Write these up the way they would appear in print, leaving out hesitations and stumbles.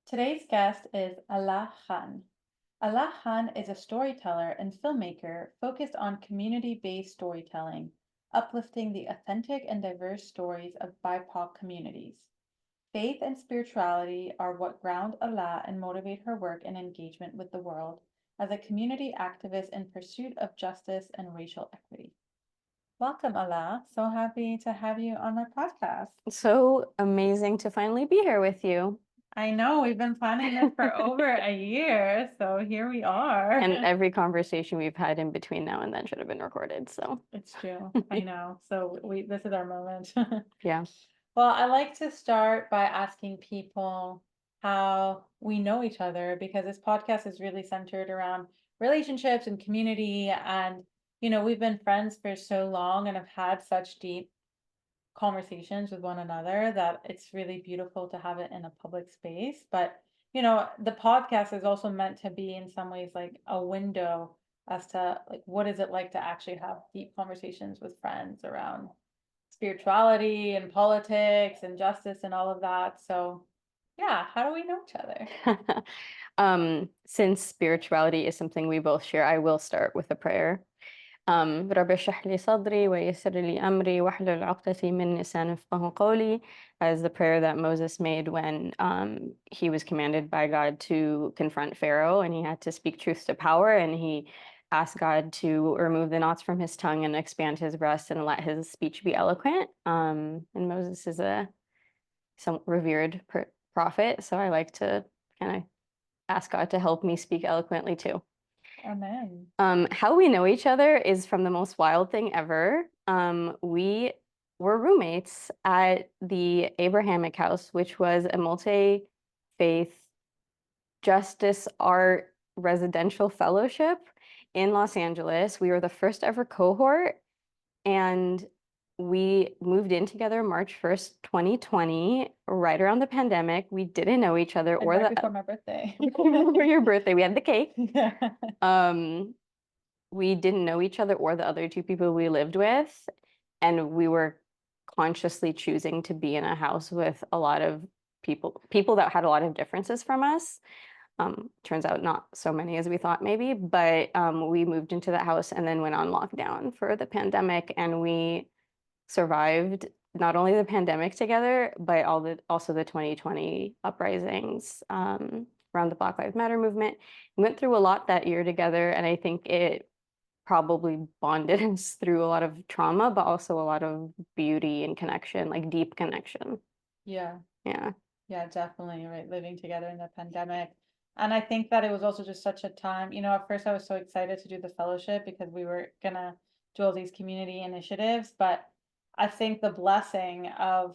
Today's guest is Alahan. Alahan is a storyteller and filmmaker focused on community-based storytelling, uplifting the authentic and diverse stories of BIPOC communities. Faith and spirituality are what ground Allah and motivate her work and engagement with the world as a community activist in pursuit of justice and racial equity. Welcome, Allah. So happy to have you on my podcast. So amazing to finally be here with you. I know we've been planning this for over a year, so here we are. And every conversation we've had in between now and then should have been recorded. So It's true. I know. So this is our moment. yeah. Well, I like to start by asking people how we know each other because this podcast is really centered around relationships and community. And, we've been friends for so long and have had such deep conversations with one another that it's really beautiful to have it in a public space. But, the podcast is also meant to be in some ways like a window as to like what is it like to actually have deep conversations with friends around spirituality and politics and justice and all of that. So, yeah, how do we know each other? Since spirituality is something we both share, I will start with a prayer. رب اشرح لي صدري ويسر لي أمري واحلل عقدة من لساني يفقهوا قولي, as the prayer that Moses made when he was commanded by God to confront Pharaoh and he had to speak truth to power, and he asked God to remove the knots from his tongue and expand his breast and let his speech be eloquent. And Moses is some revered prophet, so I like to kind of ask God to help me speak eloquently too. Amen. How we know each other is from the most wild thing ever. We were roommates at the Abrahamic house, which was a multi-faith justice art residential fellowship in Los Angeles. We were the first ever cohort, and we moved in together March 1st, 2020, right around the pandemic. We didn't know each other And right before my birthday. for your birthday. We had the cake. Yeah. We didn't know each other or the other two people we lived with, and we were consciously choosing to be in a house with a lot of people that had a lot of differences from us. Turns out not so many as we thought maybe, but we moved into that house and then went on lockdown for the pandemic, and we survived not only the pandemic together, but also the 2020 uprisings around the Black Lives Matter movement. We went through a lot that year together, and I think it probably bonded us through a lot of trauma, but also a lot of beauty and connection, like deep connection. Yeah. Yeah. Yeah, definitely, right, living together in the pandemic. And I think that it was also just such a time, at first I was so excited to do the fellowship because we were gonna do all these community initiatives, but I think the blessing of,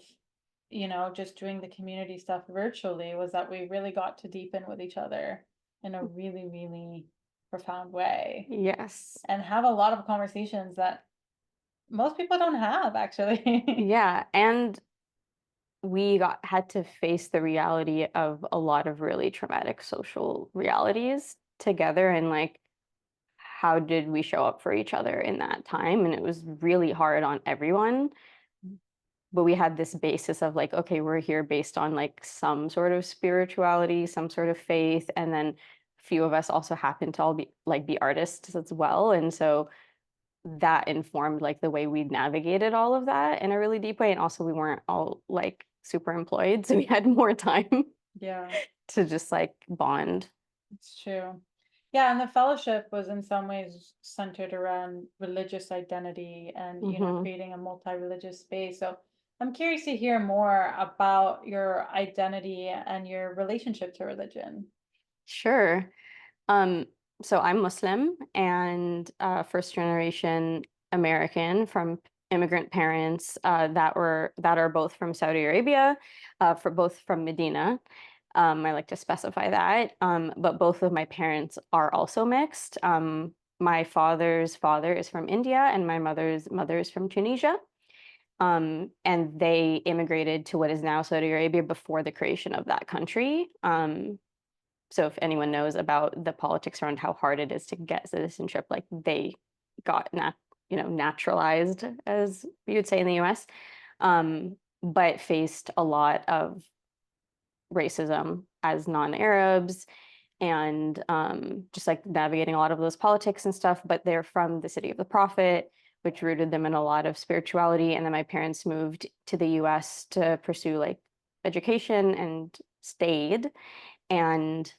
just doing the community stuff virtually was that we really got to deepen with each other in a really, really profound way Yes. and have a lot of conversations that most people don't have actually. Yeah. And we had to face the reality of a lot of really traumatic social realities together, and like, how did we show up for each other in that time? And it was really hard on everyone. But we had this basis of like, okay, we're here based on like some sort of spirituality, some sort of faith, and then a few of us also happen to all be artists as well. And so that informed like the way we navigated all of that in a really deep way. And also we weren't all like super employed, so we had more time Yeah, to just like bond. it's true. Yeah, and the fellowship was in some ways centered around religious identity and, Hmm. creating a multi-religious space. So I'm curious to hear more about your identity and your relationship to religion. Sure. Um, so I'm Muslim and first generation American from immigrant parents that are both from Saudi Arabia, for both from Medina. I like to specify that. But both of my parents are also mixed. My father's father is from India and my mother's mother is from Tunisia. And they immigrated to what is now Saudi Arabia before the creation of that country. So if anyone knows about the politics around how hard it is to get citizenship, like they got naturalized, as you would say in the US, but faced a lot of racism as non-Arabs, and just like navigating a lot of those politics and stuff. But they're from the city of the Prophet, which rooted them in a lot of spirituality. And then my parents moved to the US to pursue like education and stayed and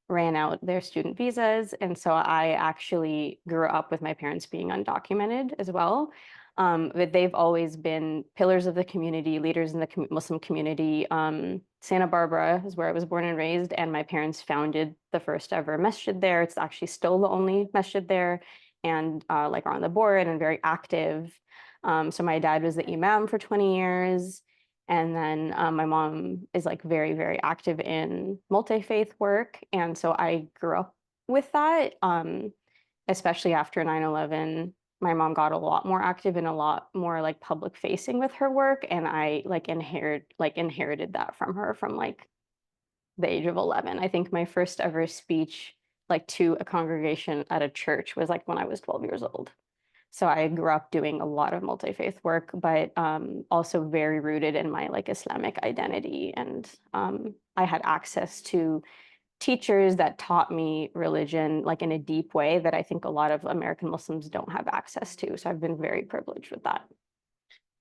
ran out their student visas. And so I actually grew up with my parents being undocumented as well. But they've always been pillars of the community, leaders in the Muslim community. Santa Barbara is where I was born and raised, and my parents founded the first ever masjid there. It's actually still the only masjid there, and like are on the board and very active. So my dad was the imam for 20 years. And then my mom is like very, very active in multi-faith work. And so I grew up with that, especially after 9/11. My mom got a lot more active and a lot more like public facing with her work. And I like inherited that from her from like the age of 11. I think my first ever speech like to a congregation at a church was like when I was 12 years old. So I grew up doing a lot of multi-faith work, but also very rooted in my like Islamic identity. And I had access to teachers that taught me religion like in a deep way that I think a lot of American Muslims don't have access to. So I've been very privileged with that.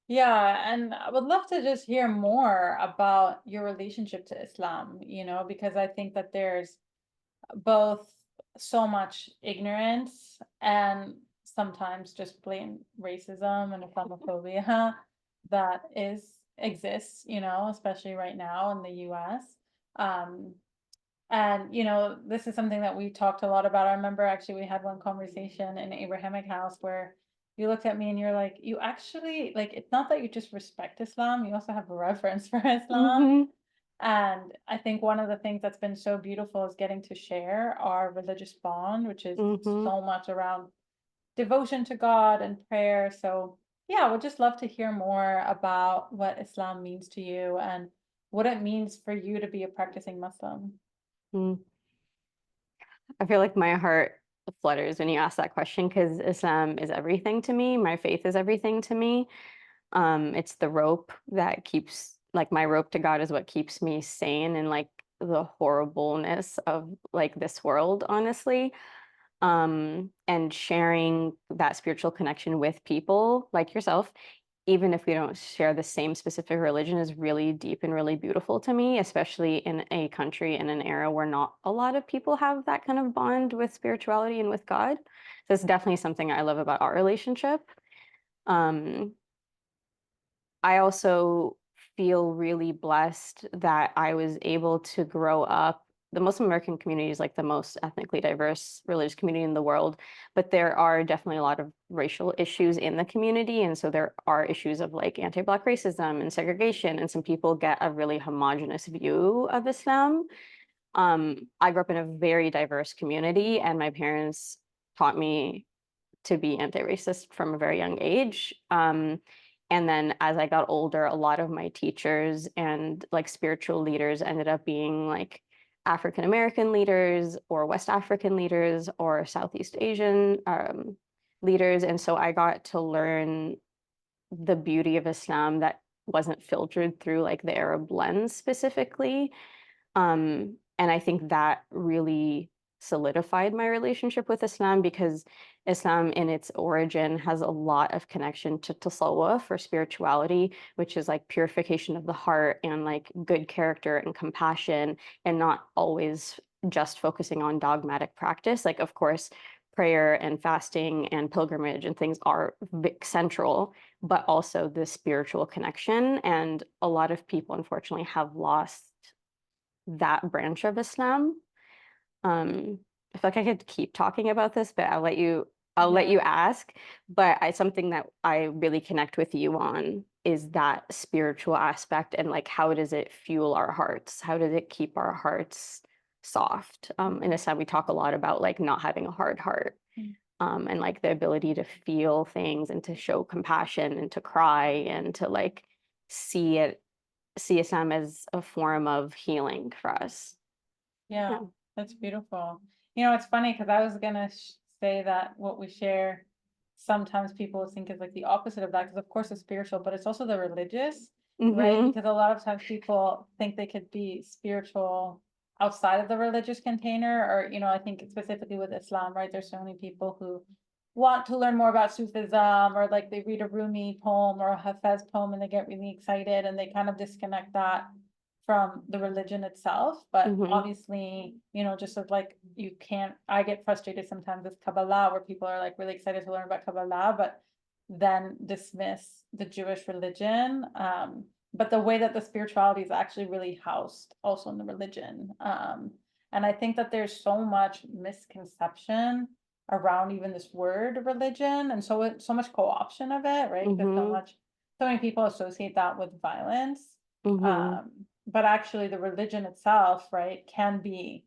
Yeah, and I would love to just hear more about your relationship to Islam, because I think that there's both so much ignorance and sometimes just blatant racism and Islamophobia that exists, especially right now in the US. Um, and this is something that we talked a lot about. I remember actually we had one conversation in Abrahamic house where you looked at me and you're like, you actually like it's not that you just respect Islam, you also have reverence for Islam. Hmm. And I think one of the things that's been so beautiful is getting to share our religious bond, which is Hmm. so much around devotion to God and prayer. So, yeah, we'd just love to hear more about what Islam means to you and what it means for you to be a practicing Muslim. I feel like my heart flutters when you ask that question because Islam is everything to me. My faith is everything to me. It's the rope that keeps, like, my rope to God is what keeps me sane in like the horribleness of like this world, honestly. And sharing that spiritual connection with people like yourself, even if we don't share the same specific religion, is really deep and really beautiful to me, especially in a country in an era where not a lot of people have that kind of bond with spirituality and with God. So it's definitely something I love about our relationship. Um, I also feel really blessed that I was able to grow up. The Muslim American community is like the most ethnically diverse religious community in the world, but there are definitely a lot of racial issues in the community. And so there are issues of like anti-Black racism and segregation, and some people get a really homogenous view of Islam. I grew up in a very diverse community, and my parents taught me to be anti-racist from a very young age. And then as I got older, a lot of my teachers and like spiritual leaders ended up being like African American leaders or West African leaders or Southeast Asian leaders. And so I got to learn the beauty of Islam that wasn't filtered through like the Arab lens specifically. And I think that really solidified my relationship with Islam because Islam in its origin has a lot of connection to tasawwuf or spirituality, which is like purification of the heart and like good character and compassion, and not always just focusing on dogmatic practice. Like, of course, prayer and fasting and pilgrimage and things are central, but also the spiritual connection. And a lot of people, unfortunately, have lost that branch of Islam. I feel like I could keep talking about this, but I'll let you Yeah. ask. But something that I really connect with you on is that spiritual aspect and like how does it fuel our hearts? How does it keep our hearts soft? In Islam, we talk a lot about like not having a hard heart. Mm. And like the ability to feel things and to show compassion and to cry and to like see Islam as a form of healing for us. Yeah, Yeah. that's beautiful. It's funny because I was gonna say that what we share, sometimes people think is like the opposite of that, because of course it's spiritual, but it's also the religious, right? Hmm. Because a lot of times people think they could be spiritual outside of the religious container, or, I think specifically with Islam, right? There's so many people who want to learn more about Sufism, or like they read a Rumi poem or a Hafez poem and they get really excited and they kind of disconnect that from the religion itself. But Mm-hmm. obviously, just as like I get frustrated sometimes with Kabbalah, where people are like really excited to learn about Kabbalah, but then dismiss the Jewish religion. But the way that the spirituality is actually really housed also in the religion. And I think that there's so much misconception around even this word religion, and so much co-option of it, right? Because Mm-hmm. so many people associate that with violence. Mm-hmm. But actually the religion itself, right, can be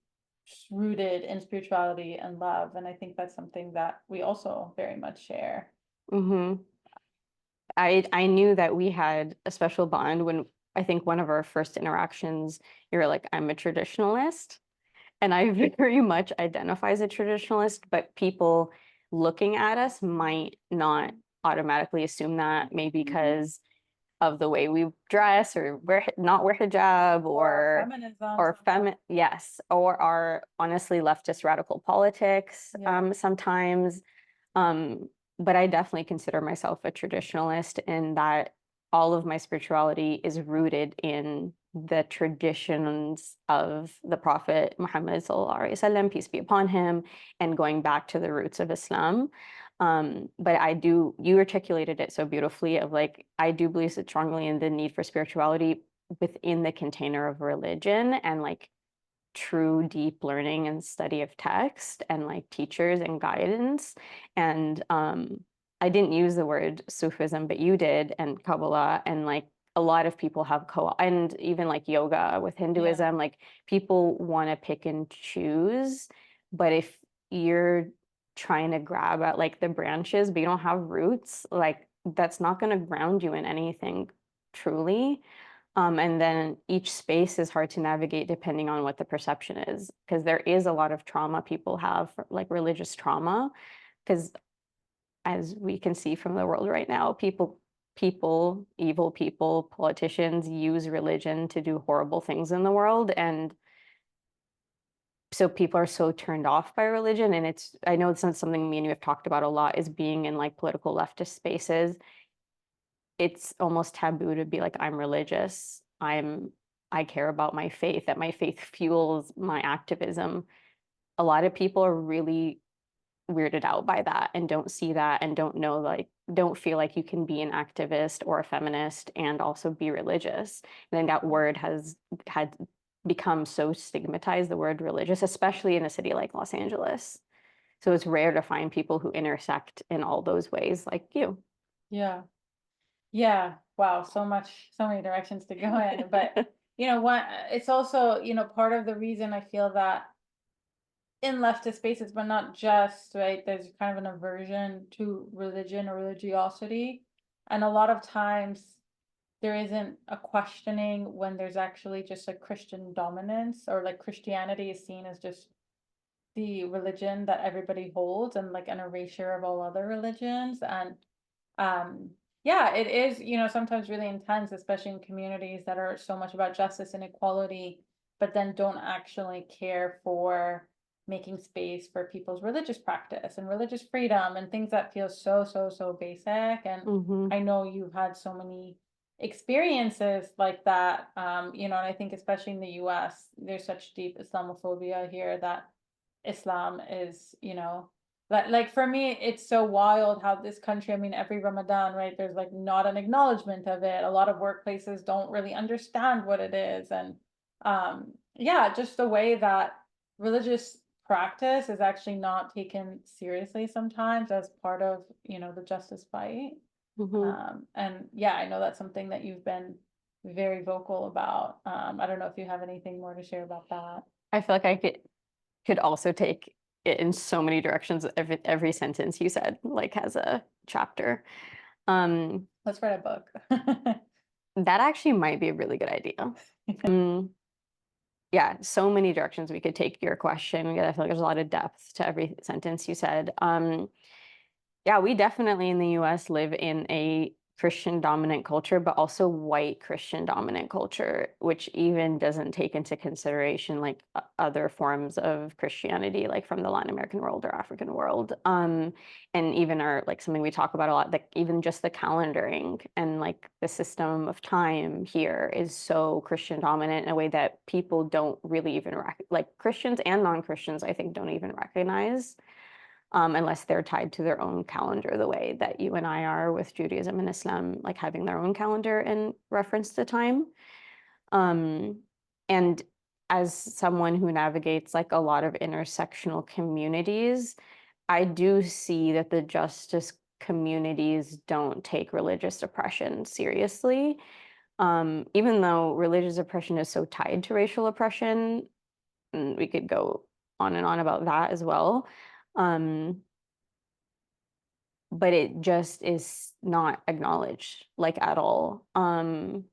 rooted in spirituality and love. And I think that's something that we also very much share. Mm-hmm. I knew that we had a special bond when I think one of our first interactions, you were like, I'm a traditionalist. And I very much identify as a traditionalist, but people looking at us might not automatically assume that, maybe because of the way we dress or not wear hijab Or feminism. yes, or our honestly leftist radical politics Yeah. sometimes. Um, but I definitely consider myself a traditionalist in that all of my spirituality is rooted in the traditions of the Prophet Muhammad sallallahu alaihi wasallam, peace be upon him, and going back to the roots of Islam. But you articulated it so beautifully of like, I do believe so strongly in the need for spirituality within the container of religion and like true deep learning and study of text and like teachers and guidance. And I didn't use the word Sufism, but you did, and Kabbalah, and like a lot of people have and even like yoga with Hinduism, like people want to pick and choose. But if you're trying to grab at like the branches, but you don't have roots, like that's not going to ground you in anything truly. And then each space is hard to navigate depending on what the perception is, because there is a lot of trauma people have, like religious trauma, because as we can see from the world right now, evil people, politicians use religion to do horrible things in the world. And so people are so turned off by religion. And I know it's not something me and you have talked about a lot, is being in like political leftist spaces. It's almost taboo to be like, I'm religious. I care about my faith, that my faith fuels my activism. A lot of people are really weirded out by that and don't see that and don't know, like, don't feel like you can be an activist or a feminist and also be religious. And then that word had become so stigmatized, the word religious, especially in a city like Los Angeles. So it's rare to find people who intersect in all those ways like you. Yeah. Yeah. Wow. So many directions to go in. But, what it's also, part of the reason I feel that in leftist spaces, but not just, right, there's kind of an aversion to religion or religiosity. And a lot of times there isn't a questioning when there's actually just a Christian dominance, or like Christianity is seen as just the religion that everybody holds and like an erasure of all other religions. And um yeah, it is, sometimes really intense, especially in communities that are so much about justice and equality, but then don't actually care for making space for people's religious practice and religious freedom and things that feel so basic. And Mm-hmm. I know you've had so many experiences like that. And I think especially in the US, there's such deep Islamophobia here that Islam is, like for me, it's so wild how this country, I mean, every Ramadan, right, there's like not an acknowledgement of it. A lot of workplaces don't really understand what it is. And yeah, just the way that religious practice is actually not taken seriously sometimes as part of, the justice fight. Mm-hmm. And yeah, I know that's something that you've been very vocal about. I don't know if you have anything more to share about that. I feel like I could also take it in so many directions. Every sentence you said like has a chapter. Let's write a book. That actually might be a really good idea. Um, yeah, so many directions we could take your question. I feel like there's a lot of depth to every sentence you said. Yeah, we definitely in the US live in a Christian dominant culture, but also white Christian dominant culture, which even doesn't take into consideration like other forms of Christianity, like from the Latin American world or African world. And even our like something we talk about a lot, like even just the calendaring and like the system of time here is so Christian dominant in a way that people don't really even like Christians and non-Christians, I think, don't even recognize unless they're tied to their own calendar, the way that you and I are with Judaism and Islam, like having their own calendar in reference to time. And as someone who navigates like a lot of intersectional communities, I do see that the justice communities don't take religious oppression seriously. Even though religious oppression is so tied to racial oppression, and we could go on and on about that as well. But it just is not acknowledged like at all. And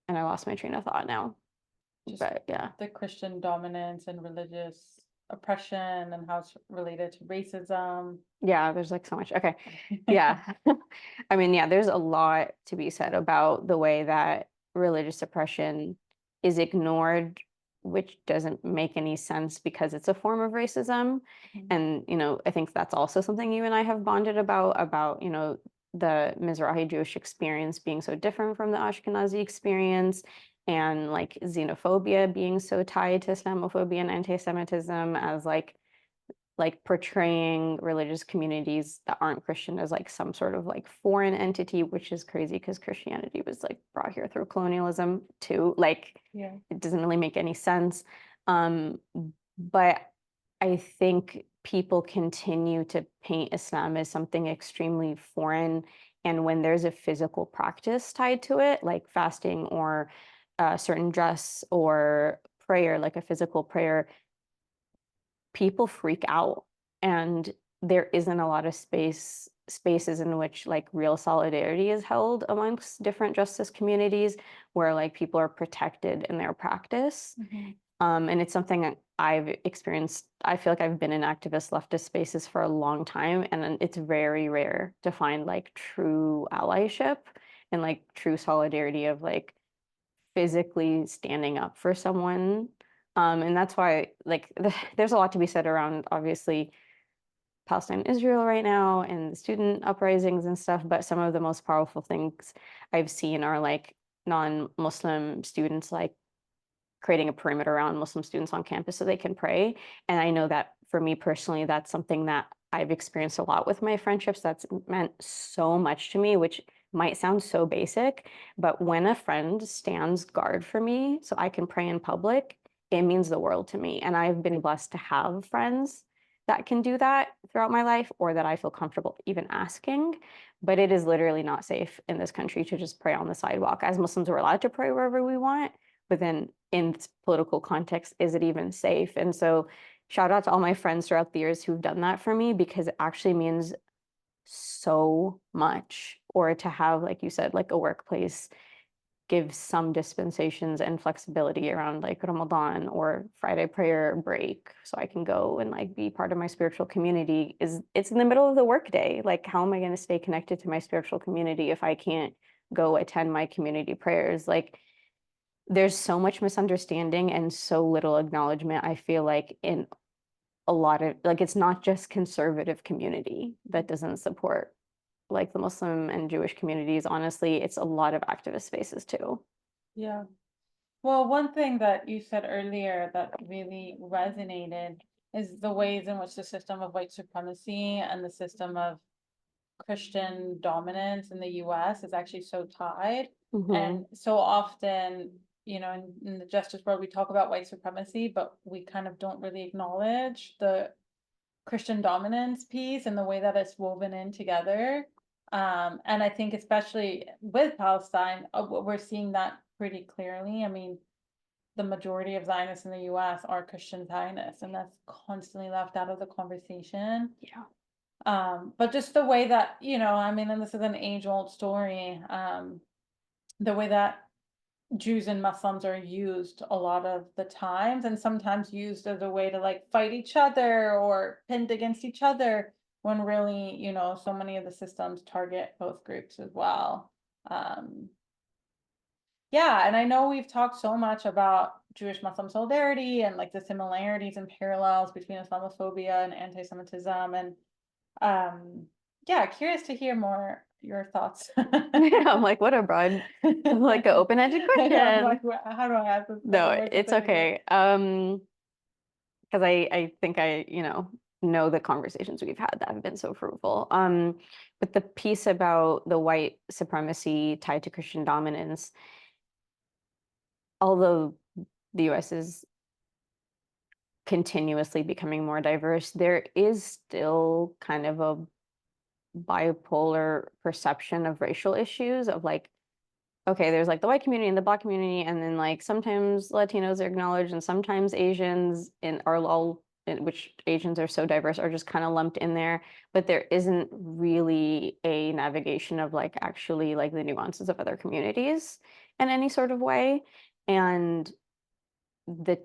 I lost my train of thought now. Just But yeah. the Christian dominance and religious oppression and how it's related to racism. Yeah, there's like so much. Okay. Yeah. I mean, yeah, there's a lot to be said about the way that religious oppression is ignored, which doesn't make any sense because it's a form of racism. And, I think that's also something you and I have bonded about, the Mizrahi Jewish experience being so different from the Ashkenazi experience, and like xenophobia being so tied to Islamophobia and anti-Semitism as like portraying religious communities that aren't Christian as like some sort of like foreign entity, which is crazy because Christianity was like brought here through colonialism too. Like, Yeah. it doesn't really make any sense. But I think people continue to paint Islam as something extremely foreign. And when there's a physical practice tied to it, like fasting or a certain dress or prayer, like a physical prayer, people freak out, and there isn't a lot of spaces in which like real solidarity is held amongst different justice communities where like people are protected in their practice. And it's something that I've experienced. I feel like I've been in activist leftist spaces for a long time, and it's very rare to find like true allyship and like true solidarity of like physically standing up for someone. And that's why like there's a lot to be said around obviously Palestine, Israel right now, and the student uprisings and stuff. But some of the most powerful things I've seen are like non-Muslim students like creating a perimeter around Muslim students on campus so they can pray. And I know that for me personally, that's something that I've experienced a lot with my friendships. That's meant so much to me, which might sound so basic, but when a friend stands guard for me so I can pray in public, it means the world to me. And I've been blessed to have friends that can do that throughout my life, or that I feel comfortable even asking. But it is literally not safe in this country to just pray on the sidewalk. As Muslims, we're allowed to pray wherever we want, but then in this political context, is it even safe? And so shout out to all my friends throughout the years who've done that for me, because it actually means so much. Or to have, like you said, like a workplace give some dispensations and flexibility around like Ramadan or Friday prayer break so I can go and like be part of my spiritual community. It's in the middle of the workday. Like, how am I going to stay connected to my spiritual community if I can't go attend my community prayers? Like, there's so much misunderstanding and so little acknowledgement, I feel like, in a lot of like, it's not just conservative community that doesn't support like the Muslim and Jewish communities. Honestly, it's a lot of activist spaces too. Yeah. Well, one thing that you said earlier that really resonated is the ways in which the system of white supremacy and the system of Christian dominance in the US is actually so tied. And so often, in the justice world, we talk about white supremacy, but we kind of don't really acknowledge the Christian dominance piece and the way that it's woven in together. And I think especially with Palestine, we're seeing that pretty clearly. I mean, the majority of Zionists in the US are Christian Zionists, and that's constantly left out of the conversation. Yeah. But just the way that, I mean, and this is an age-old story, the way that Jews and Muslims are used a lot of the times, and sometimes used as a way to like fight each other or pinned against each other. when really, you know, so many of the systems target both groups as well. Yeah, and I know we've talked so much about Jewish Muslim solidarity and like the similarities and parallels between Islamophobia and anti-Semitism, and yeah, curious to hear more your thoughts. I'm like, what a broad, like an open-ended I know, I'm question. like, how do I ask this No, question more it's specifically? okay. Because I think I, know the conversations we've had that have been so fruitful. But the piece about the white supremacy tied to Christian dominance, although the US is continuously becoming more diverse, there is still kind of a bipolar perception of racial issues of like, okay, there's like the white community and the Black community, and then like sometimes Latinos are acknowledged, and sometimes Asians in are all, which Asians are so diverse, are just kind of lumped in there. But there isn't really a navigation of like actually like the nuances of other communities in any sort of way. And the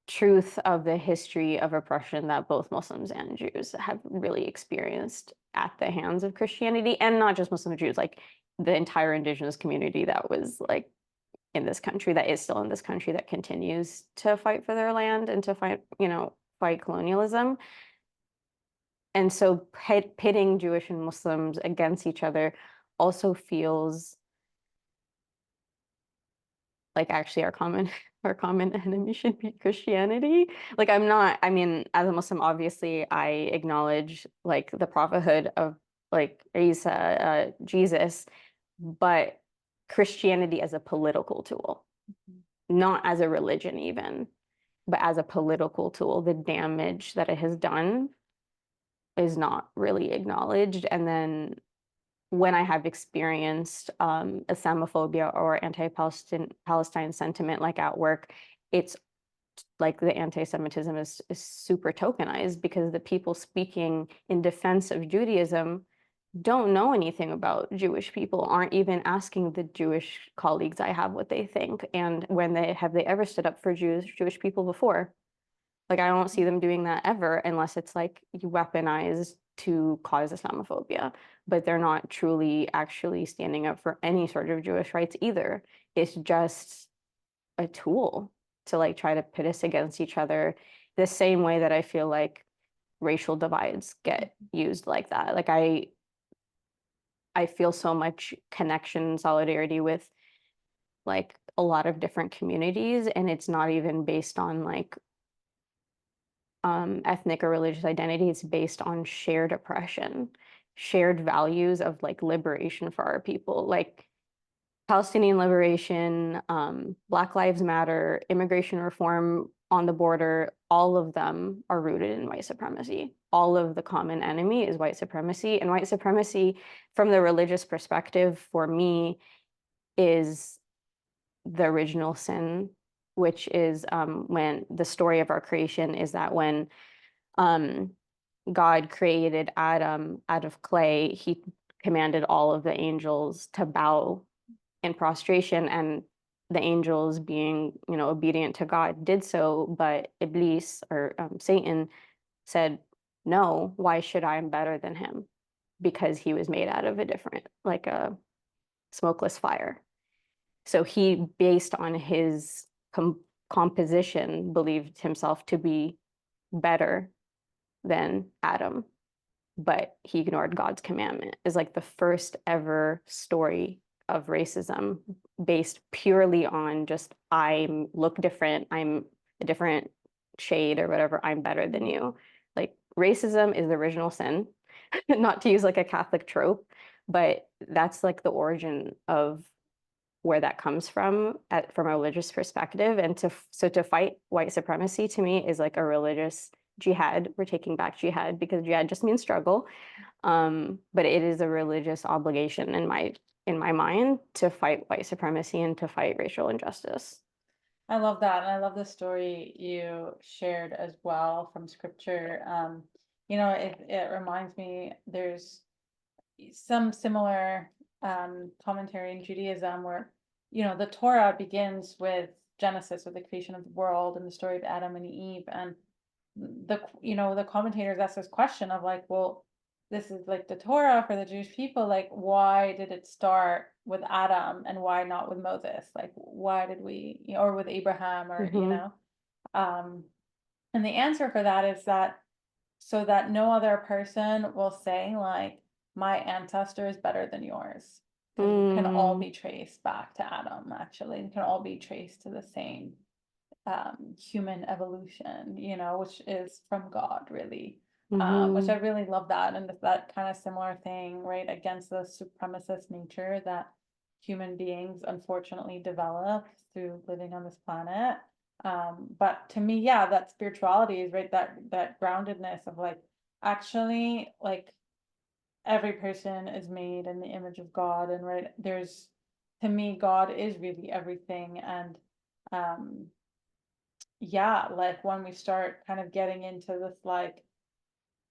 truth of the history of oppression that both Muslims and Jews have really experienced at the hands of Christianity, and not just Muslim Jews, like the entire indigenous community that was like in this country, that is still in this country, that continues to fight for their land and to fight colonialism. And so pitting Jewish and Muslims against each other also feels like actually our common enemy should be Christianity. Like I mean, as a Muslim, obviously I acknowledge like the prophethood of like Isa, Jesus, but Christianity as a political tool, not as a religion even, but as a political tool, the damage that it has done is not really acknowledged. And then when I have experienced Islamophobia or anti-Palestine sentiment, like at work, it's like the anti-Semitism is super tokenized because the people speaking in defense of Judaism don't know anything about Jewish people, aren't even asking the Jewish colleagues I have what they think. And when they ever stood up for Jewish people before? Like I don't see them doing that ever unless it's like you weaponize to cause Islamophobia, but they're not truly actually standing up for any sort of Jewish rights either. It's just a tool to like try to pit us against each other the same way that I feel like racial divides get used like that. Like I feel so much connection and solidarity with like a lot of different communities, and it's not even based on like ethnic or religious identity. It's based on shared oppression, shared values of like liberation for our people, like Palestinian liberation, Black Lives Matter, immigration reform on the border. All of them are rooted in white supremacy. All of the common enemy is white supremacy, and white supremacy from the religious perspective for me is the original sin, which is when the story of our creation is that when um, God created Adam out of clay, he commanded all of the angels to bow in prostration, and the angels, being, obedient to God, did so, but Iblis, or Satan, said, no, why should I am better than him? Because he was made out of a different, like a smokeless fire. So he, based on his composition, believed himself to be better than Adam, but he ignored God's commandment. Is like the first ever story of racism based purely on just I look different, I'm a different shade or whatever, I'm better than you. Like racism is the original sin, not to use like a Catholic trope, but that's like the origin of where that comes from a religious perspective. And to fight white supremacy to me is like a religious jihad. We're taking back jihad because jihad just means struggle. But it is a religious obligation in my mind to fight white supremacy and to fight racial injustice. I love that. And I love the story you shared as well from scripture. It reminds me there's some similar commentary in Judaism where, the Torah begins with Genesis, with the creation of the world and the story of Adam and Eve. And the commentators ask this question of like, well, this is like the Torah for the Jewish people, like why did it start with Adam and why not with Moses? Like why did we, or with Abraham, or Mm-hmm. um, and the answer for that is that so that no other person will say like my ancestor is better than yours, because we can all Mm-hmm. be traced back to Adam. Actually, we can all be traced to the same human evolution, which is from God, really. Which I really love that, and that kind of similar thing, right, against the supremacist nature that human beings unfortunately develop through living on this planet. But to me, yeah, that spirituality is right, that groundedness of like actually like every person is made in the image of God, and right, there's, to me, God is really everything. And um yeah, like when we start kind of getting into this, like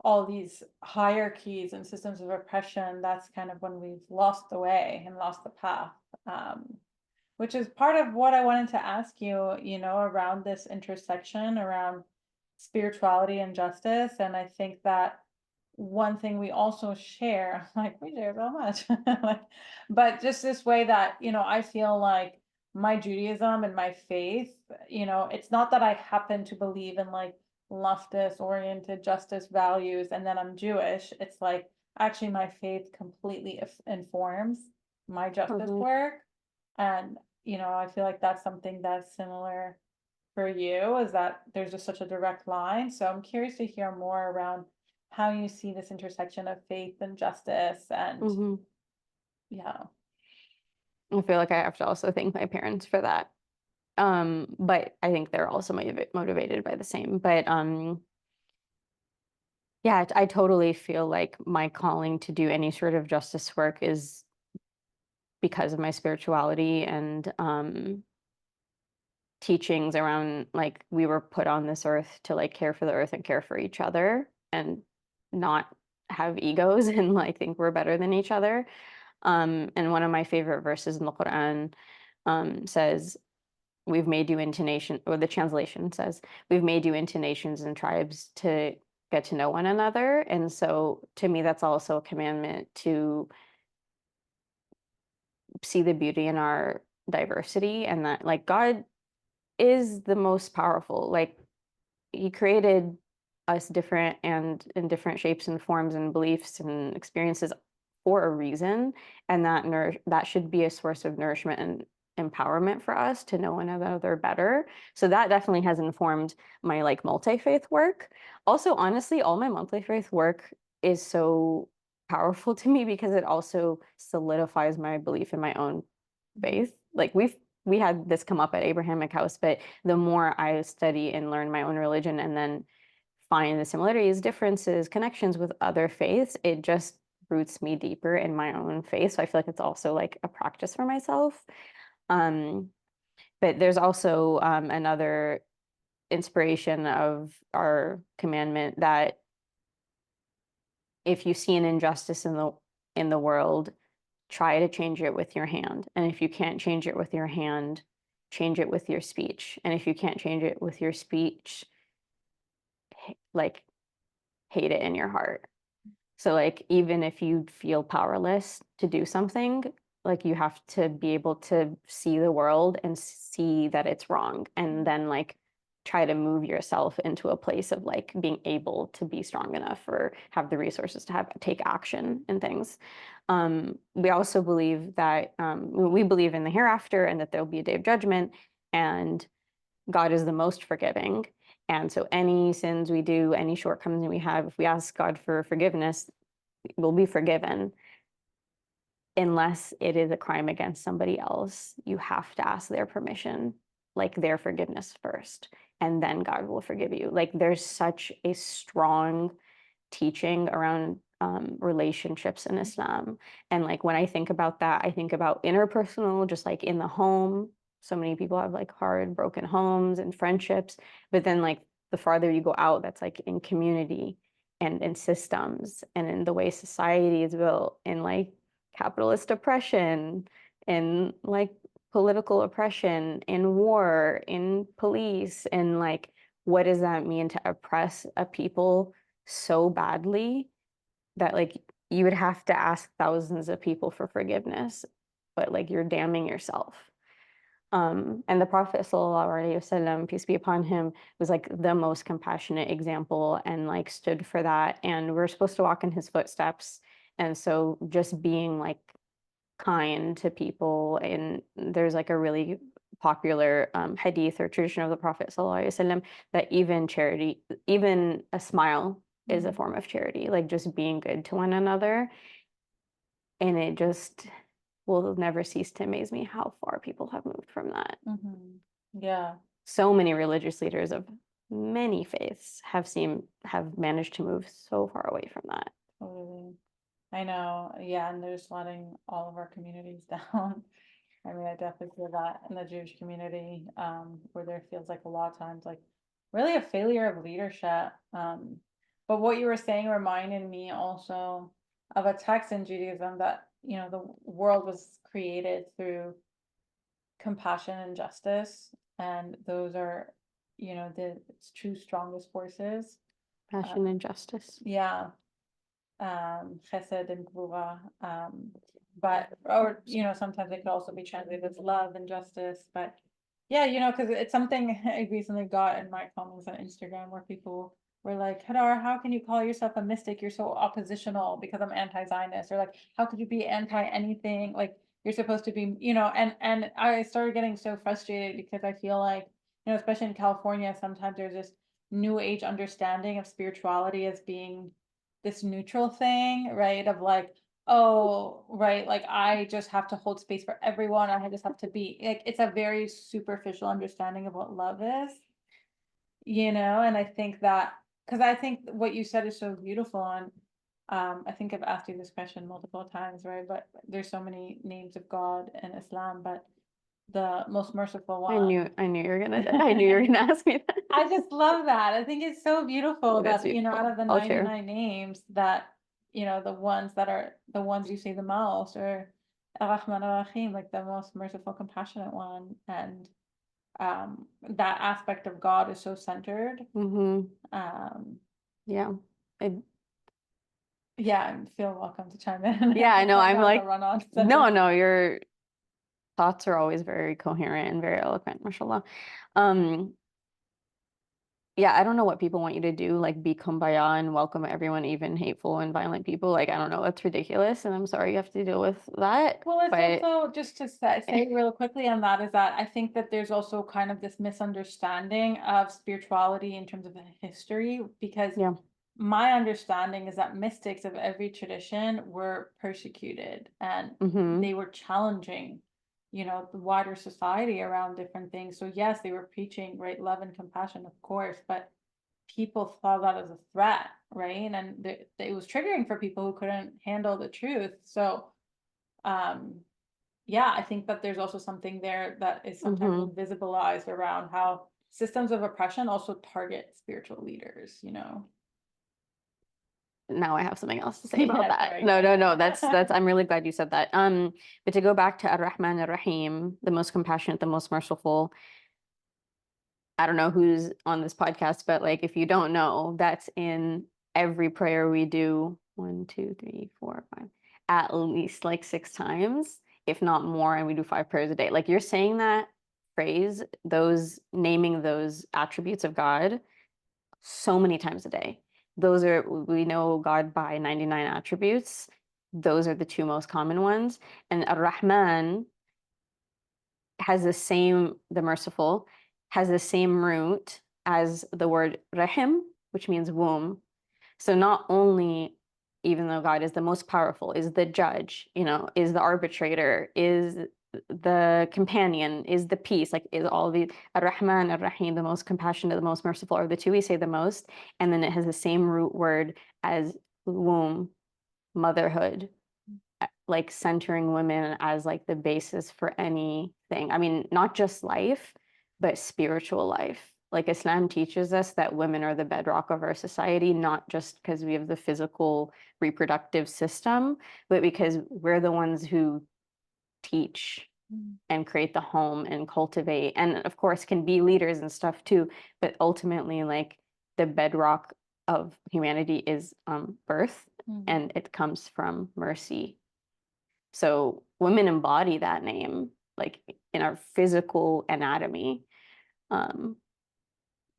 all these hierarchies and systems of oppression, that's kind of when we've lost the way and lost the path. Which is part of what I wanted to ask you, around this intersection around spirituality and justice. And I think that one thing we also share, like we share so much, like, but just this way that, I feel like my Judaism and my faith, it's not that I happen to believe in like leftist oriented justice values and then I'm Jewish. It's like actually my faith completely informs my justice Mm-hmm. work. And, I feel like that's something that's similar for you, is that there's just such a direct line. So I'm curious to hear more around how you see this intersection of faith and justice. And Mm-hmm. yeah. I feel like I have to also thank my parents for that. But I think they're also motivated by the same. But yeah, I totally feel like my calling to do any sort of justice work is because of my spirituality and teachings around like we were put on this earth to like care for the earth and care for each other and not have egos and like think we're better than each other. And one of my favorite verses in the Quran says, we've made you into nation, or the translation says, we've made you into nations and tribes to get to know one another. And so to me, that's also a commandment to see the beauty in our diversity, and that like God is the most powerful. Like he created us different and in different shapes and forms and beliefs and experiences for a reason, and that should be a source of nourishment and empowerment for us to know one another better. So that definitely has informed my like multi-faith work. Also, honestly, all my multi-faith work is so powerful to me because it also solidifies my belief in my own faith. Like we had this come up at Abrahamic House, but the more I study and learn my own religion and then find the similarities, differences, connections with other faiths, it just roots me deeper in my own faith. So I feel like it's also like a practice for myself. Um, but there's also another inspiration of our commandment that if you see an injustice in the world, try to change it with your hand. And if you can't change it with your hand, change it with your speech. And if you can't change it with your speech, like hate it in your heart. So like even if you feel powerless to do something, like you have to be able to see the world and see that it's wrong, and then like try to move yourself into a place of like being able to be strong enough or have the resources to have take action and things. We also believe that we believe in the hereafter and that there'll be a day of judgment, and God is the most forgiving. And so any sins we do, any shortcomings we have, if we ask God for forgiveness, we'll be forgiven. Unless it is a crime against somebody else, you have to ask their permission, like their forgiveness first, and then God will forgive you. Like there's such a strong teaching around relationships in Islam. And like when I think about that, I think about interpersonal, just like in the home. So many people have like hard, broken homes and friendships. But then like the farther you go out, that's like in community and in systems and in the way society is built, in like capitalist oppression, in like political oppression, in war, in police, and like what does that mean to oppress a people so badly that like you would have to ask thousands of people for forgiveness, but like you're damning yourself. And the Prophet sallallahu alaihi wasallam, peace be upon him, was like the most compassionate example and like stood for that. And we're supposed to walk in his footsteps. And so just being like kind to people, and there's like a really popular hadith or tradition of the Prophet sallallahu alaihi wasallam that even charity, even a smile is a form of charity, like just being good to one another. And it just will never cease to amaze me how far people have moved from that. Yeah. So many religious leaders of many faiths have managed to move so far away from that. Totally. I know. Yeah, and they're just letting all of our communities down. I mean, I definitely feel that in the Jewish community, where there feels like a lot of times like really a failure of leadership. But what you were saying reminded me also of a text in Judaism that, you know, the world was created through compassion and justice, and those are, you know, the two strongest forces. Passion and justice. Yeah. Chesed and Gvura, but, or, you know, sometimes it could also be translated as love and justice, but yeah, you know, because it's something I recently got in my comments on Instagram where people were like, Hadar, how can you call yourself a mystic? You're so oppositional because I'm anti-Zionist, or like, how could you be anti anything? Like, you're supposed to be, you know, and I started getting so frustrated because I feel like, you know, especially in California, sometimes there's this new age understanding of spirituality as being this neutral thing, right? Of like, oh, right, like I just have to hold space for everyone. I just have to be like, it's a very superficial understanding of what love is, you know? And I think that, because I think what you said is so beautiful. And I think I've asked you this question multiple times, right? But there's so many names of God in Islam, but the most merciful one. I knew you were gonna ask me that. I just love that. I think it's so beautiful That's that, you know, out beautiful. of the I'll share. 99 names that, you know, the ones that are the ones you say the most are Ar-Rahman Ar-Rahim, like the most merciful, compassionate one. And that aspect of God is so centered. Yeah. Yeah, I feel welcome to chime in. Yeah, I know. I'm like, run on. no, your thoughts are always very coherent and very eloquent, mashallah. Yeah, I don't know what people want you to do, like be kumbaya and welcome everyone, even hateful and violent people. Like, I don't know, that's ridiculous. And I'm sorry you have to deal with that. Well, it's But also just to say real quickly on that is that I think that there's also kind of this misunderstanding of spirituality in terms of the history, because yeah, my understanding is that mystics of every tradition were persecuted and they were challenging, you know, the wider society around different things. So yes, they were preaching, right, love and compassion, of course, but people saw that as a threat, right? And it was triggering for people who couldn't handle the truth. So yeah, I think that there's also something there that is sometimes invisibilized around how systems of oppression also target spiritual leaders, you know. now I have something else to say about Yeah, that. sorry. No, that's I'm really glad you said that. But to go back to Ar-Rahman Ar-Rahim, the most compassionate, the most merciful. I don't know who's on this podcast, but like if you don't know, that's in every prayer we do 1, 2, 3, 4, 5, at least like 6 times, if not more, and we do 5 prayers a day. Like you're saying that phrase, those naming those attributes of God so many times a day. Those are, we know God by 99 attributes. Those are the 2 most common ones. And Ar-Rahman has the merciful, has the same root as the word rahim, which means womb. So not only, even though God is the most powerful, is the judge, you know, is the arbitrator, is the companion, is the peace, like is all the Ar-Rahman, Ar-Rahim, the most compassionate, the most merciful, are the 2 we say the most. And then it has the same root word as womb, motherhood, like centering women as like the basis for anything. I mean, not just life, but spiritual life. Like Islam teaches us that women are the bedrock of our society, not just because we have the physical reproductive system, but because we're the ones who teach and create the home and cultivate, and of course can be leaders and stuff too. But ultimately, like the bedrock of humanity is birth and it comes from mercy. So women embody that name, like in our physical anatomy.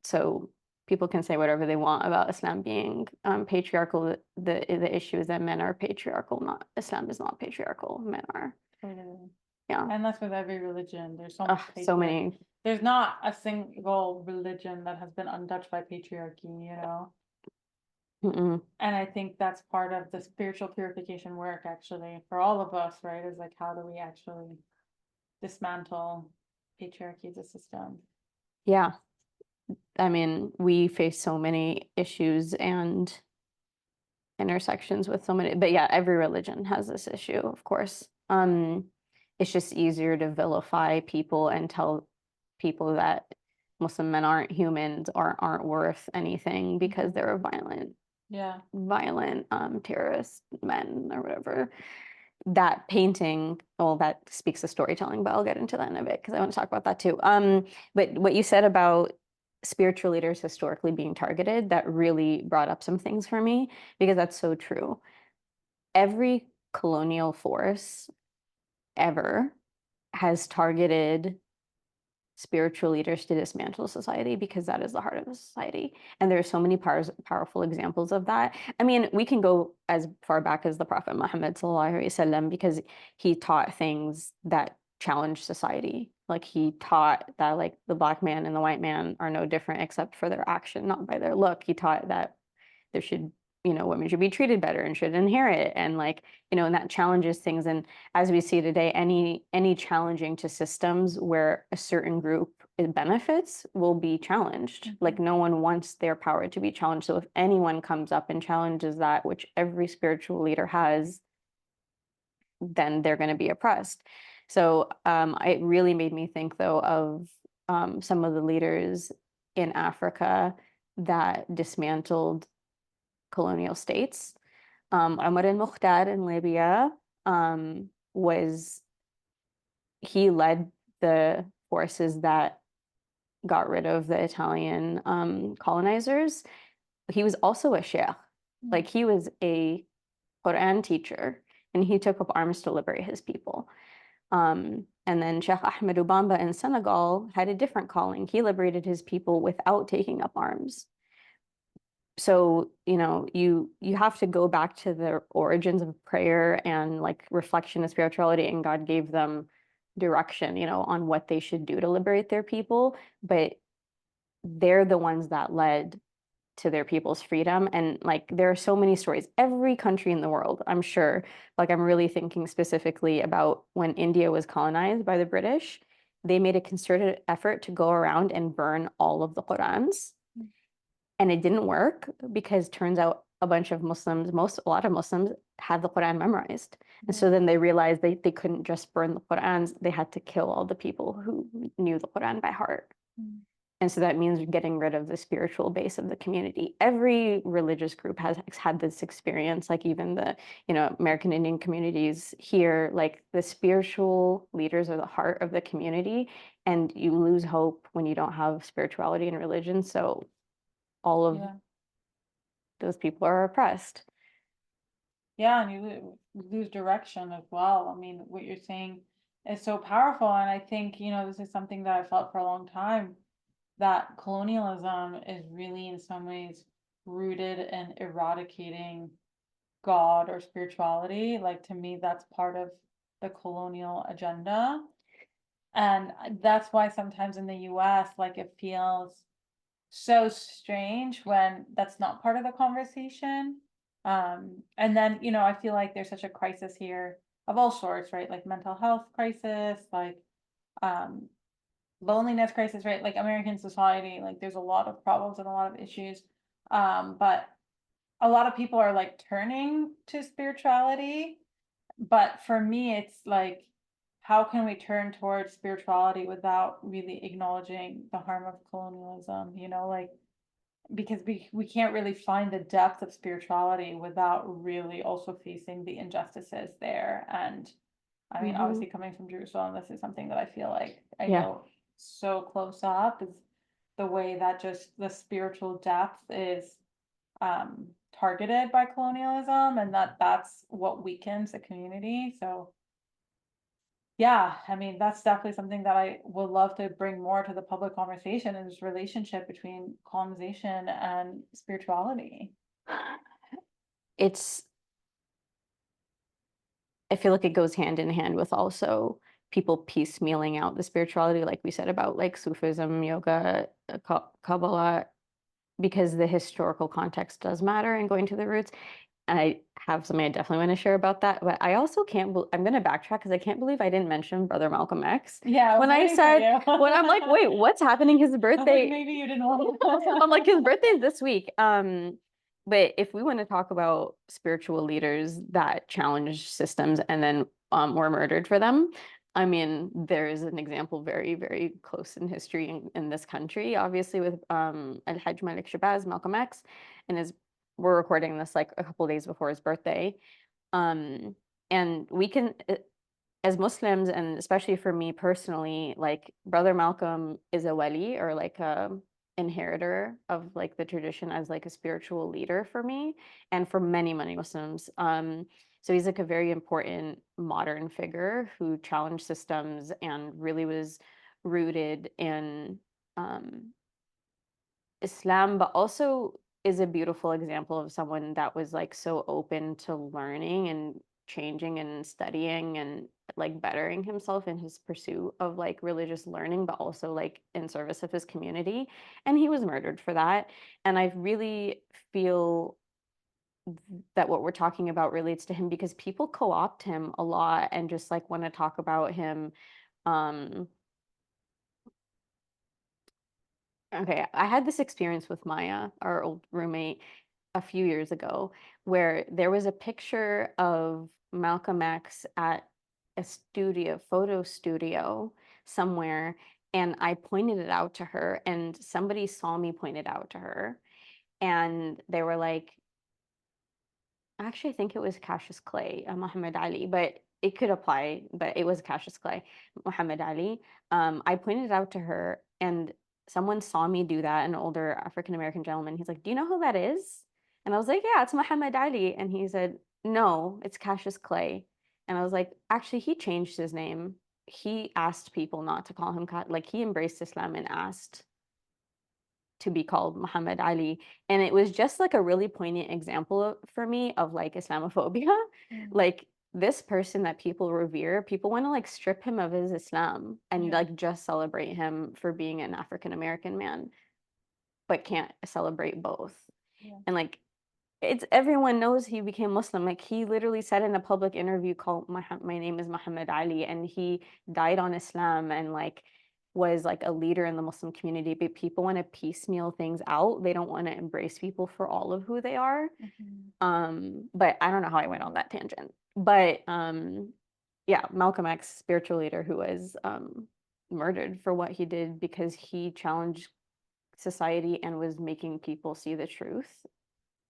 So people can say whatever they want about Islam being patriarchal. The issue is that men are patriarchal, not Islam is not patriarchal. Men are, Totally. yeah. And that's with every religion. There's so Ugh, much so patriarchy. many. There's not a single religion that has been untouched by patriarchy, you know? Mm-mm. And I think that's part of the spiritual purification work, actually, for all of us, right? Is like, how do we actually dismantle patriarchy as a system? Yeah. I mean, we face so many issues and intersections with so many, but yeah, every religion has this issue, of course. It's just easier to vilify people and tell people that Muslim men aren't humans or aren't worth anything because they're violent terrorist men or whatever. That painting, well, that speaks to storytelling, but I'll get into that in a bit because I want to talk about that too. But what you said about spiritual leaders historically being targeted, that really brought up some things for me because that's so true. Every colonial force ever has targeted spiritual leaders to dismantle society because that is the heart of the society. And there are so many powerful examples of that. I mean, we can go as far back as the Prophet Muhammad ﷺ because he taught things that challenge society. Like he taught that like the black man and the white man are no different except for their action, not by their look. He taught that there should, women should be treated better and should inherit, and like, and that challenges things. And as we see today, any challenging to systems where a certain group benefits will be challenged. Like no one wants their power to be challenged. So if anyone comes up and challenges that, which every spiritual leader has, then they're going to be oppressed. So it really made me think though of some of the leaders in Africa that dismantled colonial states. Omar al-Mukhtar in Libya he led the forces that got rid of the Italian colonizers. He was also a sheikh. Like he was a Quran teacher, and he took up arms to liberate his people. And then Sheikh Ahmed Bamba in Senegal had a different calling. He liberated his people without taking up arms. So, you have to go back to the origins of prayer and like reflection of spirituality, and God gave them direction, on what they should do to liberate their people. But they're the ones that led to their people's freedom. And like there are so many stories. Every country in the world, I'm sure, like I'm really thinking specifically about when India was colonized by the British, they made a concerted effort to go around and burn all of the Qurans. And it didn't work because turns out a bunch of Muslims, a lot of Muslims had the Quran memorized. And so then they realized they couldn't just burn the Qurans, they had to kill all the people who knew the Quran by heart. And so that means getting rid of the spiritual base of the community. Every religious group has had this experience, like even the, American Indian communities here, like the spiritual leaders are the heart of the community, and you lose hope when you don't have spirituality and religion. So all of those people are oppressed. Yeah, and you lose direction as well. I mean, what you're saying is so powerful. And I think, this is something that I felt for a long time, that colonialism is really in some ways rooted in eradicating God or spirituality. Like to me, that's part of the colonial agenda. And that's why sometimes in the US, like it feels so strange when that's not part of the conversation. And then, I feel like there's such a crisis here of all sorts, right? Like mental health crisis, like um loneliness crisis, right? Like American society, like there's a lot of problems and a lot of issues. But a lot of people are like turning to spirituality. But for me, it's like, how can we turn towards spirituality without really acknowledging the harm of colonialism? Like because we can't really find the depth of spirituality without really also facing the injustices there. And I mean, obviously coming from Jerusalem, this is something that I feel like I know so close up, is the way that just the spiritual depth is targeted by colonialism, and that's what weakens the community. So yeah, I mean, that's definitely something that I would love to bring more to the public conversation, is this relationship between colonization and spirituality. It's, I feel like it goes hand in hand with also people piecemealing out the spirituality, like we said about like Sufism, yoga, Kabbalah, because the historical context does matter and going to the roots. And I have something I definitely want to share about that. But I also can't, I'm going to backtrack because I can't believe I didn't mention Brother Malcolm X. Yeah, I was When I waiting for said, you. when I'm like, wait, what's happening? His I was like, birthday. maybe you didn't want I'm like, his birthday's this week. But if we want to talk about spiritual leaders that challenged systems and then were murdered for them, I mean, there is an example very, very close in history in this country, obviously with Al-Hajj Malik Shabazz, Malcolm X, and his, we're recording this like a couple days before his birthday. Um, and we can, as Muslims, and especially for me personally, like Brother Malcolm is a wali, or like a inheritor of like the tradition as like a spiritual leader for me and for many, many Muslims. So he's like a very important modern figure who challenged systems and really was rooted in Islam, but also is a beautiful example of someone that was like so open to learning and changing and studying and like bettering himself in his pursuit of like religious learning, but also like in service of his community. And he was murdered for that. And I really feel that what we're talking about relates to him because people co-opt him a lot and just like want to talk about him. Um, Okay, I had this experience with Maya, our old roommate, a few years ago, where there was a picture of Malcolm X at a studio, photo studio somewhere, and I pointed it out to her, and somebody saw me point it out to her, and they were like, actually, I think it was Cassius Clay, Muhammad Ali, but it could apply, but it was Cassius Clay, Muhammad Ali. I pointed it out to her, and someone saw me do that, an older African American gentleman. He's like, "Do you know who that is?" And I was like, "Yeah, it's Muhammad Ali." And he said, "No, it's Cassius Clay." And I was like, "Actually, he changed his name. He asked people not to call him, like, he embraced Islam and asked to be called Muhammad Ali." And it was just like a really poignant example for me of like Islamophobia. Mm. Like this person that people revere, people want to like strip him of his Islam and Yeah. like just celebrate him for being an African American man, but can't celebrate both. Yeah. And like it's, everyone knows he became Muslim. Like he literally said in a public interview called my name is Muhammad Ali, and he died on Islam and like was like a leader in the Muslim community. But people want to piecemeal things out. They don't want to embrace people for all of who they are. Mhm. But I don't know how I went on that tangent. But yeah, Malcolm X, spiritual leader who was murdered for what he did because he challenged society and was making people see the truth,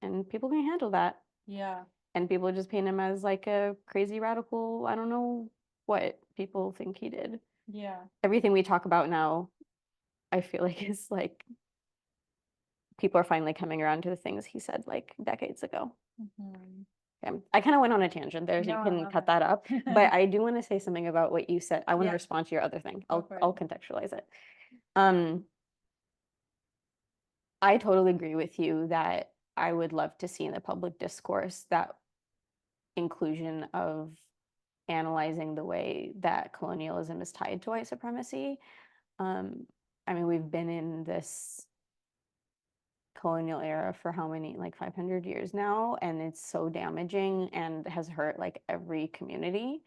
and people can handle that. Yeah. And people just paint him as like a crazy radical. I don't know what people think he did. Yeah. Everything we talk about now, I feel like is like people are finally coming around to the things he said like decades ago. Mhm. Okay. I kind of went on a tangent there, so No, you I can love cut that up. it. But I do want to say something about what you said. I want to Yeah, respond to your other thing. go I'll for it. I'll contextualize it. Um, I totally agree with you that I would love to see in the public discourse that inclusion of analyzing the way that colonialism is tied to white supremacy. Um, I mean, we've been in this colonial era for how many, like 500 years now, and it's so damaging and has hurt like every community.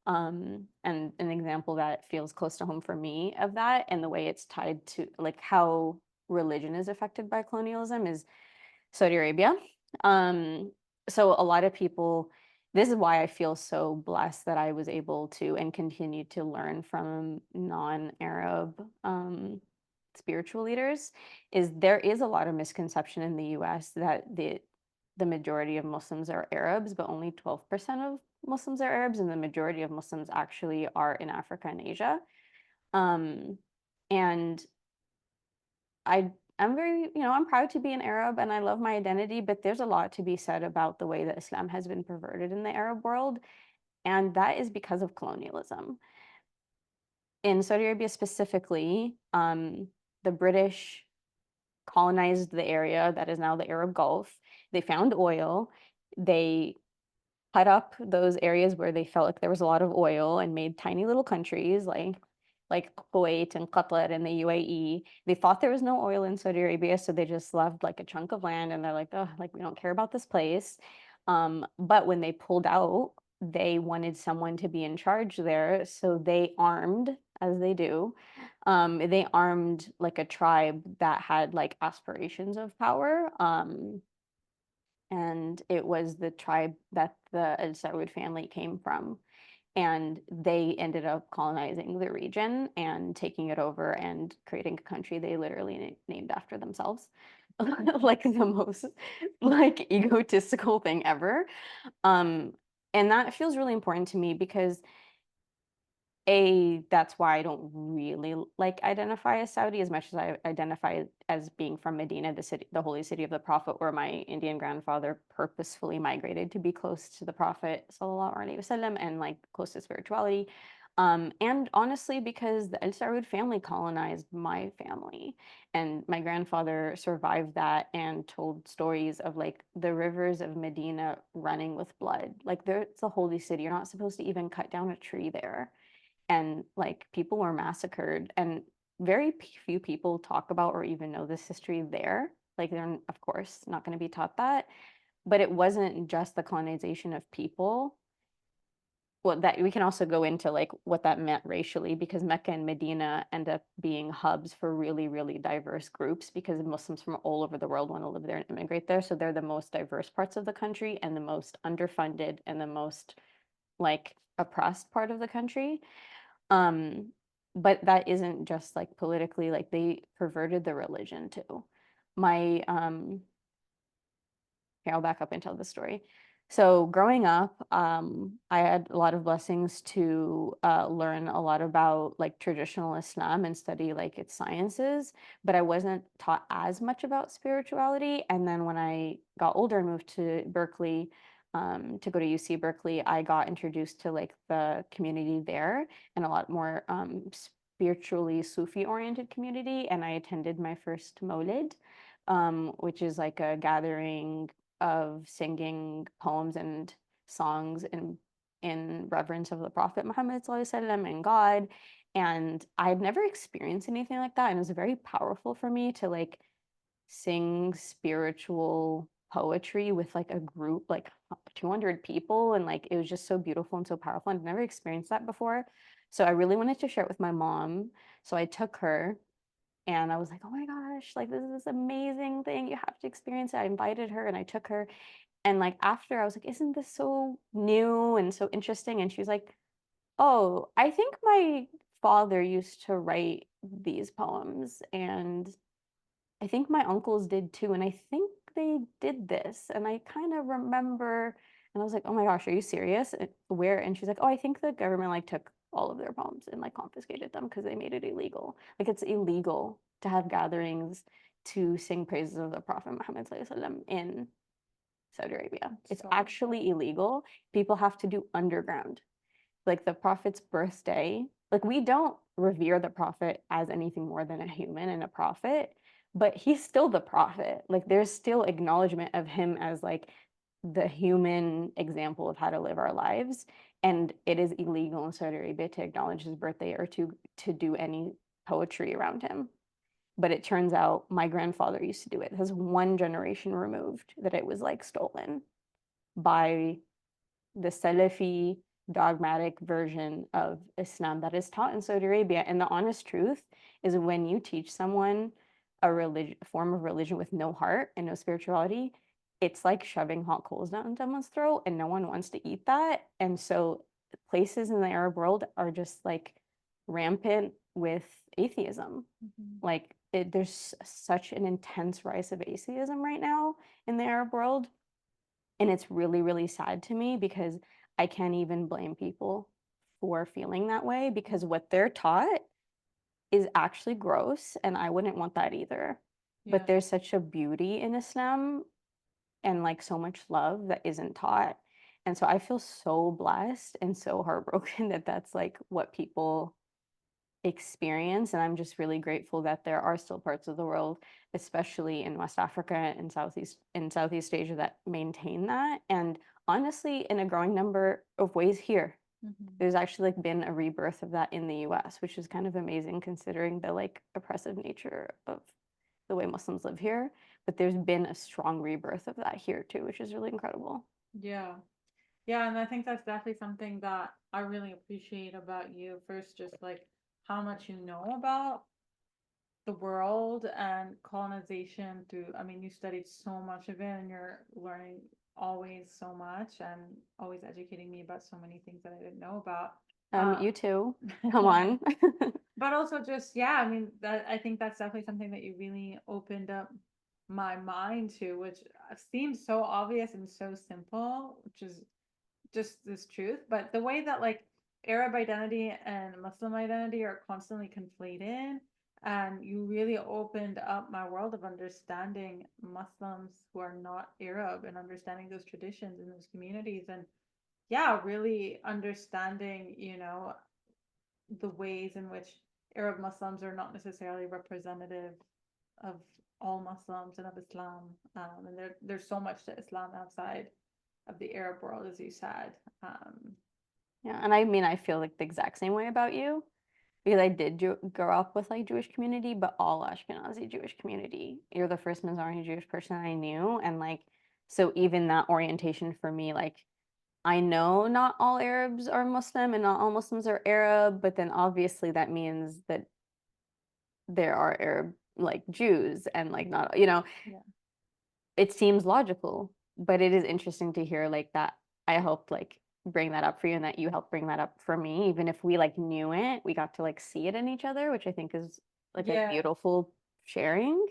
And an example that feels close to home for me of that and the way it's tied to like how religion is affected by colonialism is Saudi Arabia. Um, so a lot of people, this is why I feel so blessed that I was able to and continue to learn from non-Arab spiritual leaders, is there is a lot of misconception in the US that the majority of Muslims are Arabs, but only 12% of Muslims are Arabs, and the majority of Muslims actually are in Africa and Asia. And I I'm very, I'm proud to be an Arab and I love my identity, but there's a lot to be said about the way that Islam has been perverted in the Arab world. And that is because of colonialism. In Saudi Arabia specifically, the British colonized the area that is now the Arab Gulf. They found oil. They cut up those areas where they felt like there was a lot of oil and made tiny little countries like Kuwait and Qatar and the UAE. They thought there was no oil in Saudi Arabia, so they just left like a chunk of land and they're like, oh, like we don't care about this place. But when they pulled out, they wanted someone to be in charge there, so they armed, as they do. They armed like a tribe that had like aspirations of power. And it was the tribe that the Al Saud family came from. And they ended up colonizing the region and taking it over and creating a country they literally named after themselves. Like the most like egotistical thing ever. Um, and that feels really important to me because that's why I don't really like identify as Saudi as much as I identify as being from Medina, the city, the holy city of the Prophet, where my Indian grandfather purposefully migrated to be close to the Prophet sallallahu alaihi wasallam and like close to spirituality. And honestly, because the Al Saud family colonized my family, and my grandfather survived that and told stories of like the rivers of Medina running with blood. Like there, it's a holy city. You're not supposed to even cut down a tree there, and like people were massacred, and very few people talk about or even know this history there. Like they're of course not going to be taught that, but it wasn't just the colonization of people. Well, that we can also go into like what that meant racially, because Mecca and Medina end up being hubs for really, really diverse groups because Muslims from all over the world want to live there and immigrate there. So they're the most diverse parts of the country and the most underfunded and the most like oppressed part of the country. Um, but that isn't just like politically, like they perverted the religion too. My Here, I'll back up and tell the story. So growing up, I had a lot of blessings to learn a lot about like traditional Islam and study like its sciences, but I wasn't taught as much about spirituality. And then when I got older and moved to Berkeley, to go to UC Berkeley, I got introduced to like the community there and a lot more spiritually Sufi oriented community. And I attended my first Mawlid, which is like a gathering of singing poems and songs in reverence of the Prophet Muhammad and God. And I've never experienced anything like that. And it was very powerful for me to like sing spiritual poetry with like a group like 200 people. And like it was just so beautiful and so powerful. I've never experienced that before. So I really wanted to share it with my mom. So I took her and I was like, oh my gosh, like this is this amazing thing. You have to experience it. I invited her and I took her. And like after I was like, isn't this so new and so interesting? And she was like, oh, I think my father used to write these poems. And I think my uncles did too. And I think they did this. And I kind of remember, and I was like, oh my gosh, are you serious? Where? And she's like, oh, I think the government like took all of their poems and like confiscated them because they made it illegal. Like it's illegal to have gatherings to sing praises of the Prophet Muhammad in Saudi Arabia. It's So actually illegal. People have to do underground. Like the Prophet's birthday, like we don't revere the Prophet as anything more than a human and a prophet, but he's still the Prophet. Like there's still acknowledgement of him as like the human example of how to live our lives. And it is illegal in Saudi Arabia to acknowledge his birthday or to do any poetry around him. But it turns out my grandfather used to do it. It has one generation removed that it was like stolen by the Salafi dogmatic version of Islam that is taught in Saudi Arabia. And the honest truth is when you teach someone a form of religion with no heart and no spirituality, it's like shoving hot coals down someone's throat and no one wants to eat that. And so places in the Arab world are just like rampant with atheism. Like there's such an intense rise of atheism right now in the Arab world. And it's really, really sad to me because I can't even blame people for feeling that way because what they're taught is actually gross and I wouldn't want that either. Yeah. but there's such a beauty in Islam and like so much love that isn't taught. And so I feel so blessed and so heartbroken that that's like what people experience. And I'm just really grateful that there are still parts of the world, especially in West Africa and Southeast Asia, that maintain that. And honestly, in a growing number of ways here. Mhm. There's actually like been a rebirth of that in the US, which is kind of amazing considering the like oppressive nature of the way Muslims live here. But there's been a strong rebirth of that here too, which is really incredible. Yeah. Yeah, and I think that's definitely something that I really appreciate about you. First, just like how much you know about the world and colonization through, I mean, you studied so much of it and you're learning always so much and always educating me about so many things that I didn't know about. You too. Come Yeah. on. But also just, yeah, I mean, that I think that's definitely something that you really opened up my mind to, which seems so obvious and so simple, which is just this truth, but the way that like Arab identity and Muslim identity are constantly conflated, and you really opened up my world of understanding Muslims who are not Arab and understanding those traditions in those communities, and yeah, really understanding, the ways in which Arab Muslims are not necessarily representative of all Muslims and of Islam, and there's so much to Islam outside of the Arab world, as you said. Yeah, and I mean, I feel like the exact same way about you because I did grow up with like Jewish community, but all Ashkenazi Jewish community. You're the first Mizrahi Jewish person I knew, and like, so even that orientation for me, like, I know not all Arabs are Muslim and not all Muslims are Arab, but then obviously that means that there are Arab like Jews and like not, Yeah. it seems logical, but it is interesting to hear like that. I helped like bring that up for you and that you helped bring that up for me. Even if we like knew it, we got to like see it in each other, which I think is like a Yeah. beautiful sharing.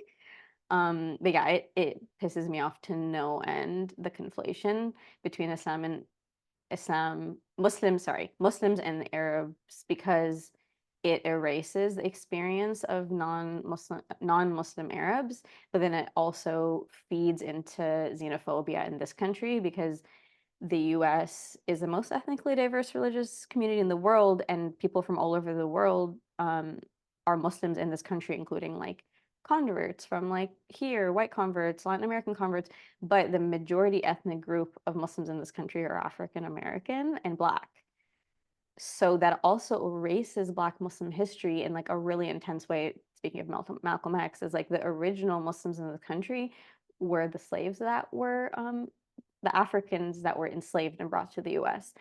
But yeah, it pisses me off to no end the conflation between Muslims and the Arabs because it erases the experience of non-Muslim Arabs, but then it also feeds into xenophobia in this country because the US is the most ethnically diverse religious community in the world, and people from all over the world are Muslims in this country, including like converts from like here, white converts, Latin American converts, but the majority ethnic group of Muslims in this country are African American and Black. So that also erases Black Muslim history in like a really intense way. Speaking of Malcolm X, is like the original Muslims in the country were the slaves that were the Africans that were enslaved and brought to the US.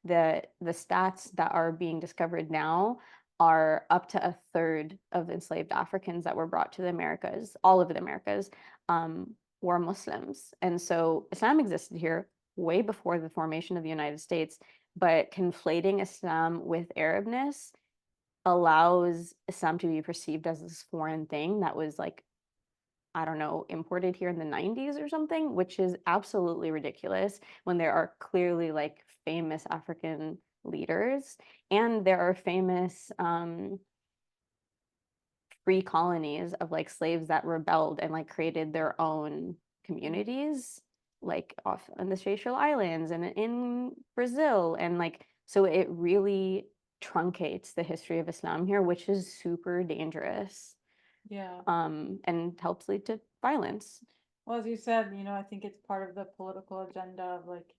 The stats that are being discovered now are up to a third of enslaved Africans that were brought to the Americas, all of the Americas, were Muslims. And so Islam existed here way before the formation of the United States, but conflating Islam with Arabness allows Islam to be perceived as this foreign thing that was like, I don't know, imported here in the 90s or something, which is absolutely ridiculous when there are clearly like famous African leaders and there are famous free colonies of like slaves that rebelled and like created their own communities like off on the Seychelles Islands and in Brazil and like so it really truncates the history of Islam here, which is super dangerous Yeah. and helps lead to violence. Well, as you said, I think it's part of the political agenda of like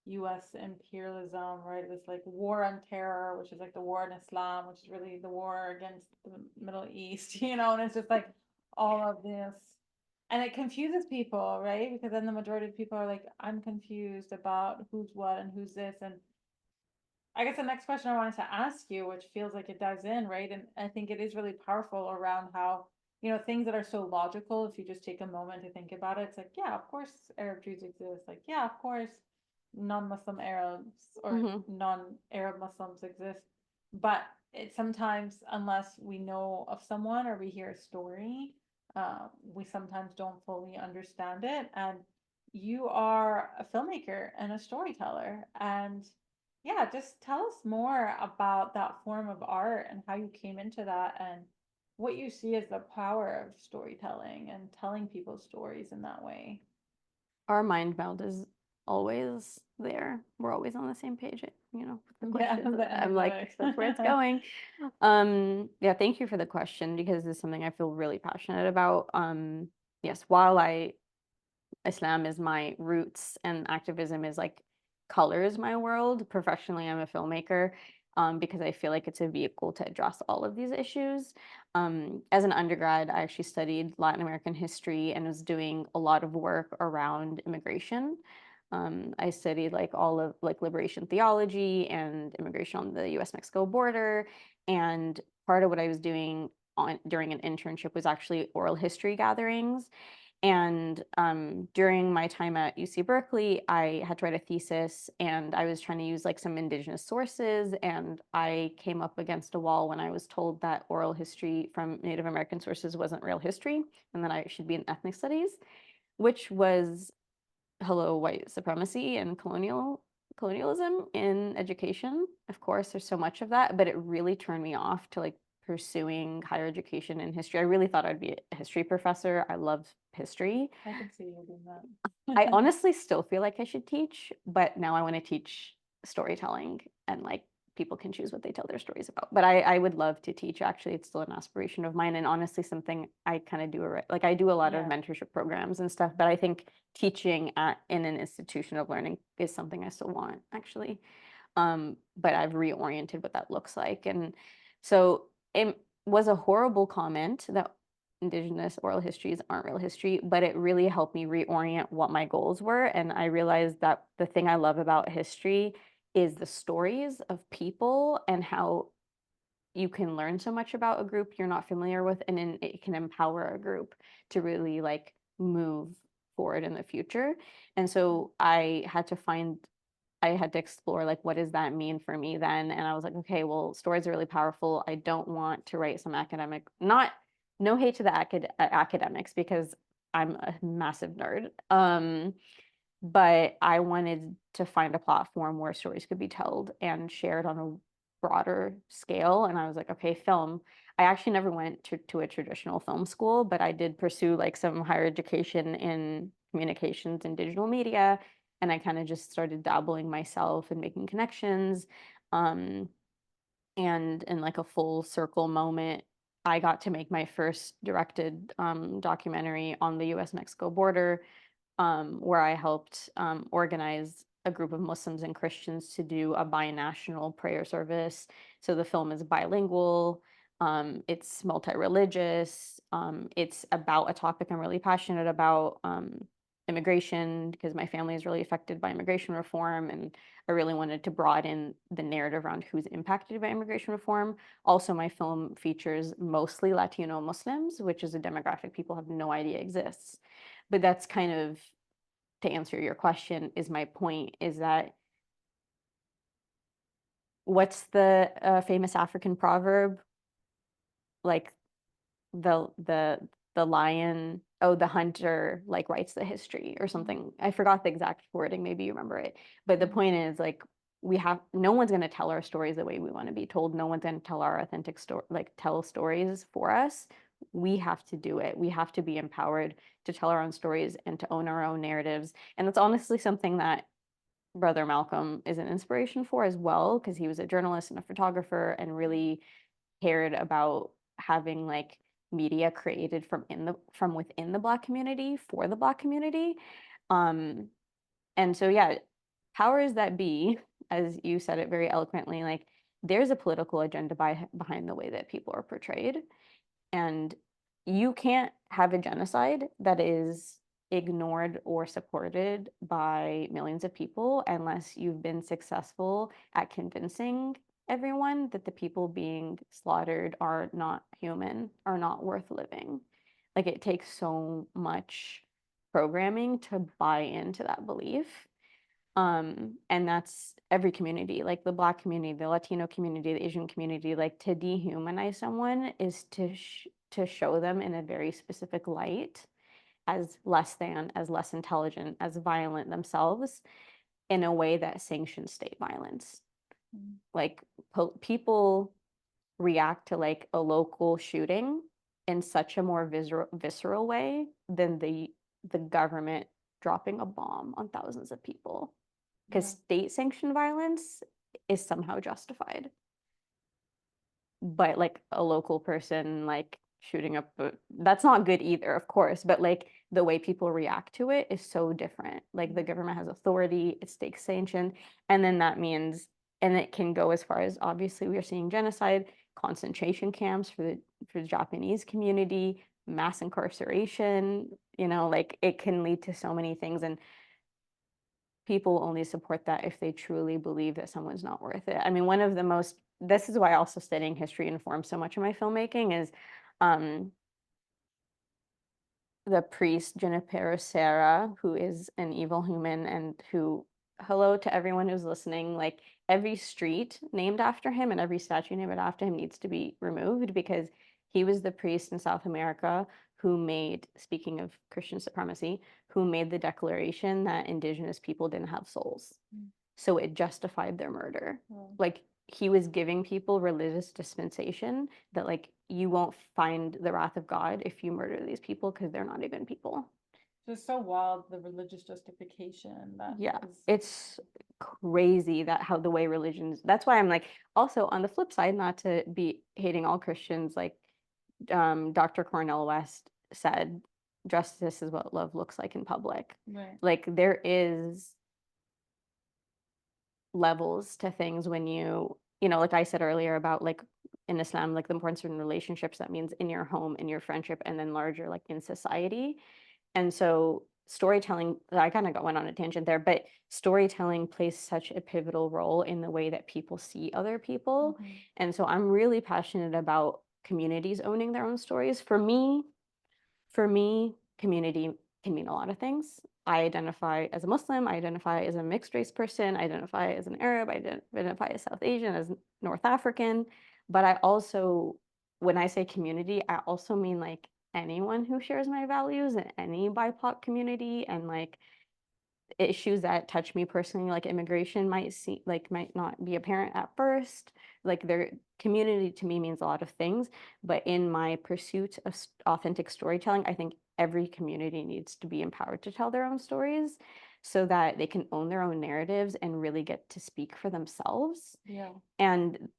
US imperialism, right? This like war on terror, which is like the war in Islam, which is really the war against the Middle East, and it's just like all of this. And it confuses people, right? Because then the majority of people are like, I'm confused about who's what and who's this. And I guess the next question I wanted to ask you, which feels like it dives in, right? And I think it is really powerful around how, things that are so logical, if you just take a moment to think about it, it's like, yeah, of course Arab Jews exist. Like, yeah, of course non-Muslim Arabs or Mm-hmm. non-Arab Muslims exist. But it sometimes, unless we know of someone or we hear a story, we sometimes don't fully understand it. And you are a filmmaker and a storyteller. And yeah, just tell us more about that form of art and how you came into that and what you see as the power of storytelling and telling people's stories in that way. Our mind meld is always there. We're always on the same page, with the Yeah, questions. the I'm like, energetic. that's where it's going. Yeah, thank you for the question because it's something I feel really passionate about. Yes, while Islam is my roots and activism is like colors my world. Professionally, I'm a filmmaker because I feel like it's a vehicle to address all of these issues. As an undergrad, I actually studied Latin American history and was doing a lot of work around immigration. I studied like all of like liberation theology and immigration on the US-Mexico border. And part of what I was doing during an internship was actually oral history gatherings. And during my time at UC Berkeley, I had to write a thesis and I was trying to use like some indigenous sources. And I came up against a wall when I was told that oral history from Native American sources wasn't real history and that I should be in ethnic studies, which was hello, white supremacy and colonialism in education. Of course, there's so much of that, but it really turned me off to like pursuing higher education in history. I really thought I'd be a history professor. I loved history. I can see you doing I that. honestly still feel like I should teach, but now I want to teach storytelling and like people can choose what they tell their stories about. But I would love to teach. Actually, it's still an aspiration of mine and honestly something I kind of do like I do a lot of Yeah. mentorship programs and stuff, but I think teaching in an institution of learning is something I still want actually. But I've reoriented what that looks like. And so it was a horrible comment that Indigenous oral histories aren't real history, but it really helped me reorient what my goals were. And I realized that the thing I love about history is the stories of people and how you can learn so much about a group you're not familiar with, and then it can empower a group to really like move forward in the future. And so I had to explore like what does that mean for me then, and I was like, okay, well, stories are really powerful. I don't want to write some academic, not no hate to the academics because I'm a massive nerd. But I wanted to find a platform where stories could be told and shared on a broader scale. And I was like, okay, film. I actually never went to a traditional film school, but I did pursue like some higher education in communications and digital media. And I kind of just started dabbling myself and making connections. Um, and in like a full circle moment, I got to make my first directed documentary on the US-Mexico border, where I helped organize a group of Muslims and Christians to do a binational prayer service. So the film is bilingual, it's multi-religious, it's about a topic I'm really passionate about, immigration, because my family is really affected by immigration reform, and I really wanted to broaden the narrative around who's impacted by immigration reform. Also, my film features mostly Latino Muslims, which is a demographic people have no idea exists. But that's kind of, to answer your question, is my point is that what's the famous African proverb? Like the lion, oh, the hunter like writes the history or something. I forgot the exact wording, maybe you remember it. But the point is like no one's going to tell our stories the way we want to be told. No one's going to tell our authentic story, like tell stories for us. We have to do it. We have to be empowered to tell our own stories and to own our own narratives. And that's honestly something that Brother Malcolm is an inspiration for as well, because he was a journalist and a photographer and really cared about having like media created from within the Black community for the Black community. Um, and so yeah, powers that be, as you said it very eloquently, like there's a political agenda behind the way that people are portrayed. And you can't have a genocide that is ignored or supported by millions of people unless you've been successful at convincing everyone that the people being slaughtered are not human, are not worth living. Like it takes so much programming to buy into that belief. And that's every community, like the Black community, the Latino community, the Asian community. Like to dehumanize someone is to show them in a very specific light as less than, as less intelligent, as violent themselves in a way that sanctions state violence. Like people react to like a local shooting in such a more visceral way than the government dropping a bomb on thousands of people, because Yeah. state sanctioned violence is somehow justified, but like a local person like shooting up that's not good either, of course, but like the way people react to it is so different. Like the government has authority, it's state sanctioned, and then that means, and it can go as far as, obviously we are seeing genocide, concentration camps for the Japanese community, mass incarceration, like it can lead to so many things, and people only support that if they truly believe that someone's not worth it. I mean, this is why also studying history informs so much of my filmmaking is um, the priest Junipero Serra, who is an evil human and who, hello to everyone who's listening, like every street named after him and every statue named after him needs to be removed, because he was the priest in South America who made, speaking of Christian supremacy, who made the declaration that indigenous people didn't have souls. So it justified their murder. Like he was giving people religious dispensation that like you won't find the wrath of God if you murder these people because they're not even people. Just so wild, the religious justification that Yeah, is. it's crazy that how the way religions, that's why I'm like, also on the flip side, not to be hating all Christians, like Dr. Cornel West said, justice is what love looks like in public. Right. Like there is levels to things when like I said earlier about like in Islam, like the importance of relationships, that means in your home, in your friendship, and then larger, like in society. And so storytelling, I kind of went on a tangent there, but storytelling plays such a pivotal role in the way that people see other people. And so I'm really passionate about communities owning their own stories. For me, community can mean a lot of things. I identify as a Muslim, I identify as a mixed race person, I identify as an Arab, I identify as South Asian, as North African. But I also, when I say community, I also mean like anyone who shares my values in any BIPOC community, and like issues that touch me personally, like immigration might not be apparent at first. Like their community to me means a lot of things, but in my pursuit of authentic storytelling, I think every community needs to be empowered to tell their own stories so that they can own their own narratives and really get to speak for themselves. Yeah. And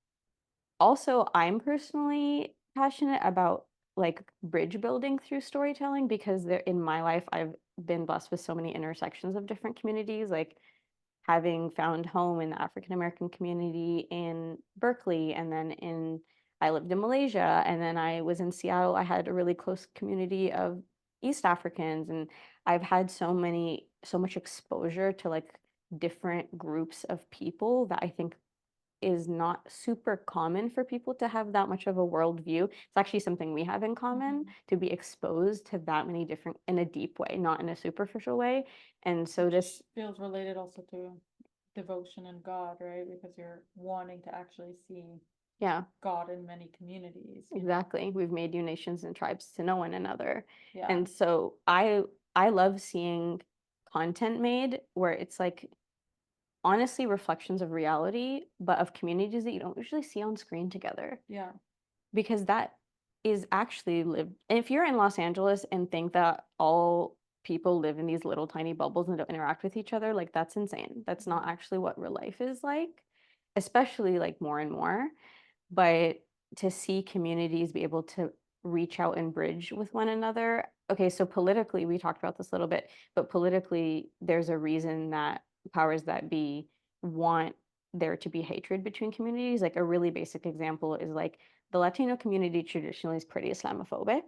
also, I'm personally passionate about like bridge building through storytelling, because there in my life I've been blessed with so many intersections of different communities, like having found home in the African American community in Berkeley, and then I lived in Malaysia, and then I was in Seattle. I had a really close community of East Africans, and I've had so much exposure to like different groups of people that I think is not super common for people to have that much of a worldview. It's actually something we have in common, to be exposed to that many different, in a deep way, not in a superficial way. And so this feels related also to devotion and God, right? Because you're wanting to actually see yeah, God in many communities. exactly. We've made you nations and tribes to know one another. Yeah. And so I love seeing content made where it's like honestly reflections of reality, but of communities that you don't usually see on screen together. Yeah. Because that is actually lived. And if you're in Los Angeles and think that all people live in these little tiny bubbles and don't interact with each other, like that's insane. That's not actually what real life is like, especially like more and more. But to see communities be able to reach out and bridge with one another. Okay, so politically, we talked about this a little bit, but politically, there's a reason that powers that be want there to be hatred between communities. Like a really basic example is like the Latino community traditionally is pretty Islamophobic.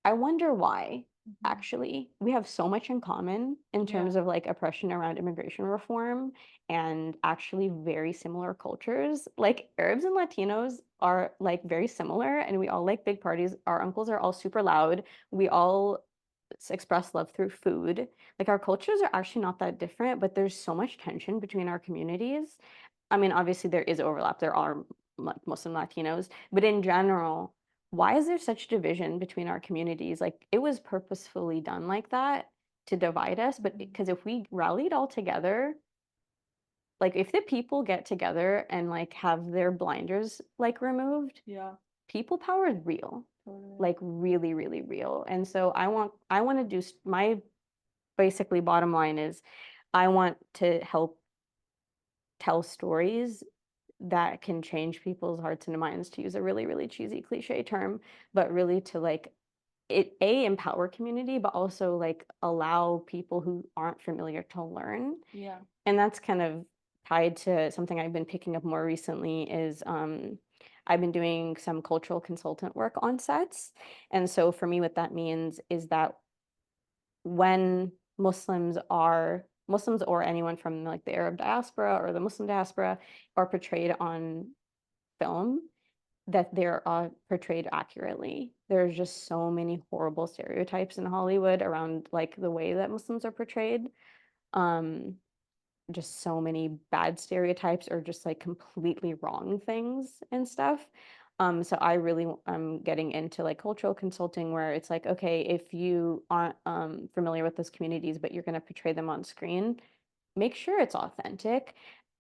I wonder why, actually. We have so much in common in terms of like oppression around immigration reform and actually very similar cultures. Like Arabs and Latinos are like very similar, and we all like big parties. Our uncles are all super loud. We all express love through food. Like our cultures are actually not that different, but there's so much tension between our communities. I mean, obviously there is overlap. There are Muslim Latinos, but in general, why is there such division between our communities? Like it was purposefully done like that to divide us, but because if we rallied all together, like if the people get together and like have their blinders like removed, Yeah, people power is real, totally. like really, really real. And so I want to do my basically bottom line is I want to help tell stories that can change people's hearts and minds, to use a really, really cheesy cliche term, but really to like empower community, but also like allow people who aren't familiar to learn. Yeah. And that's kind of tied to something I've been picking up more recently is I've been doing some cultural consultant work on sets. And so for me, what that means is that when Muslims or anyone from like the Arab diaspora or the Muslim diaspora are portrayed on film, that they're portrayed accurately. There's just so many horrible stereotypes in Hollywood around like the way that Muslims are portrayed. Um, just so many bad stereotypes or just like completely wrong things and stuff. So I really am getting into like cultural consulting where it's like, okay, if you aren't familiar with those communities, but you're going to portray them on screen, make sure it's authentic.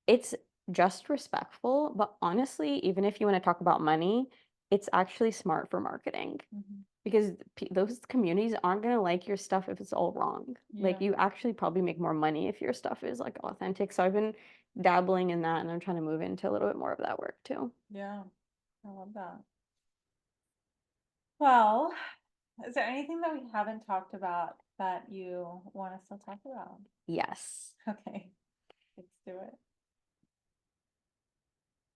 It's just respectful, but honestly, even if you want to talk about money, it's actually smart for marketing Mhm. because those communities aren't going to like your stuff if it's all wrong. Like Yeah. you actually probably make more money if your stuff is like authentic. So I've been dabbling in that and I'm trying to move into a little bit more of that work too. Yeah. I love that. Well, is there anything that we haven't talked about that you want to still talk about? Yes. Okay, let's do it.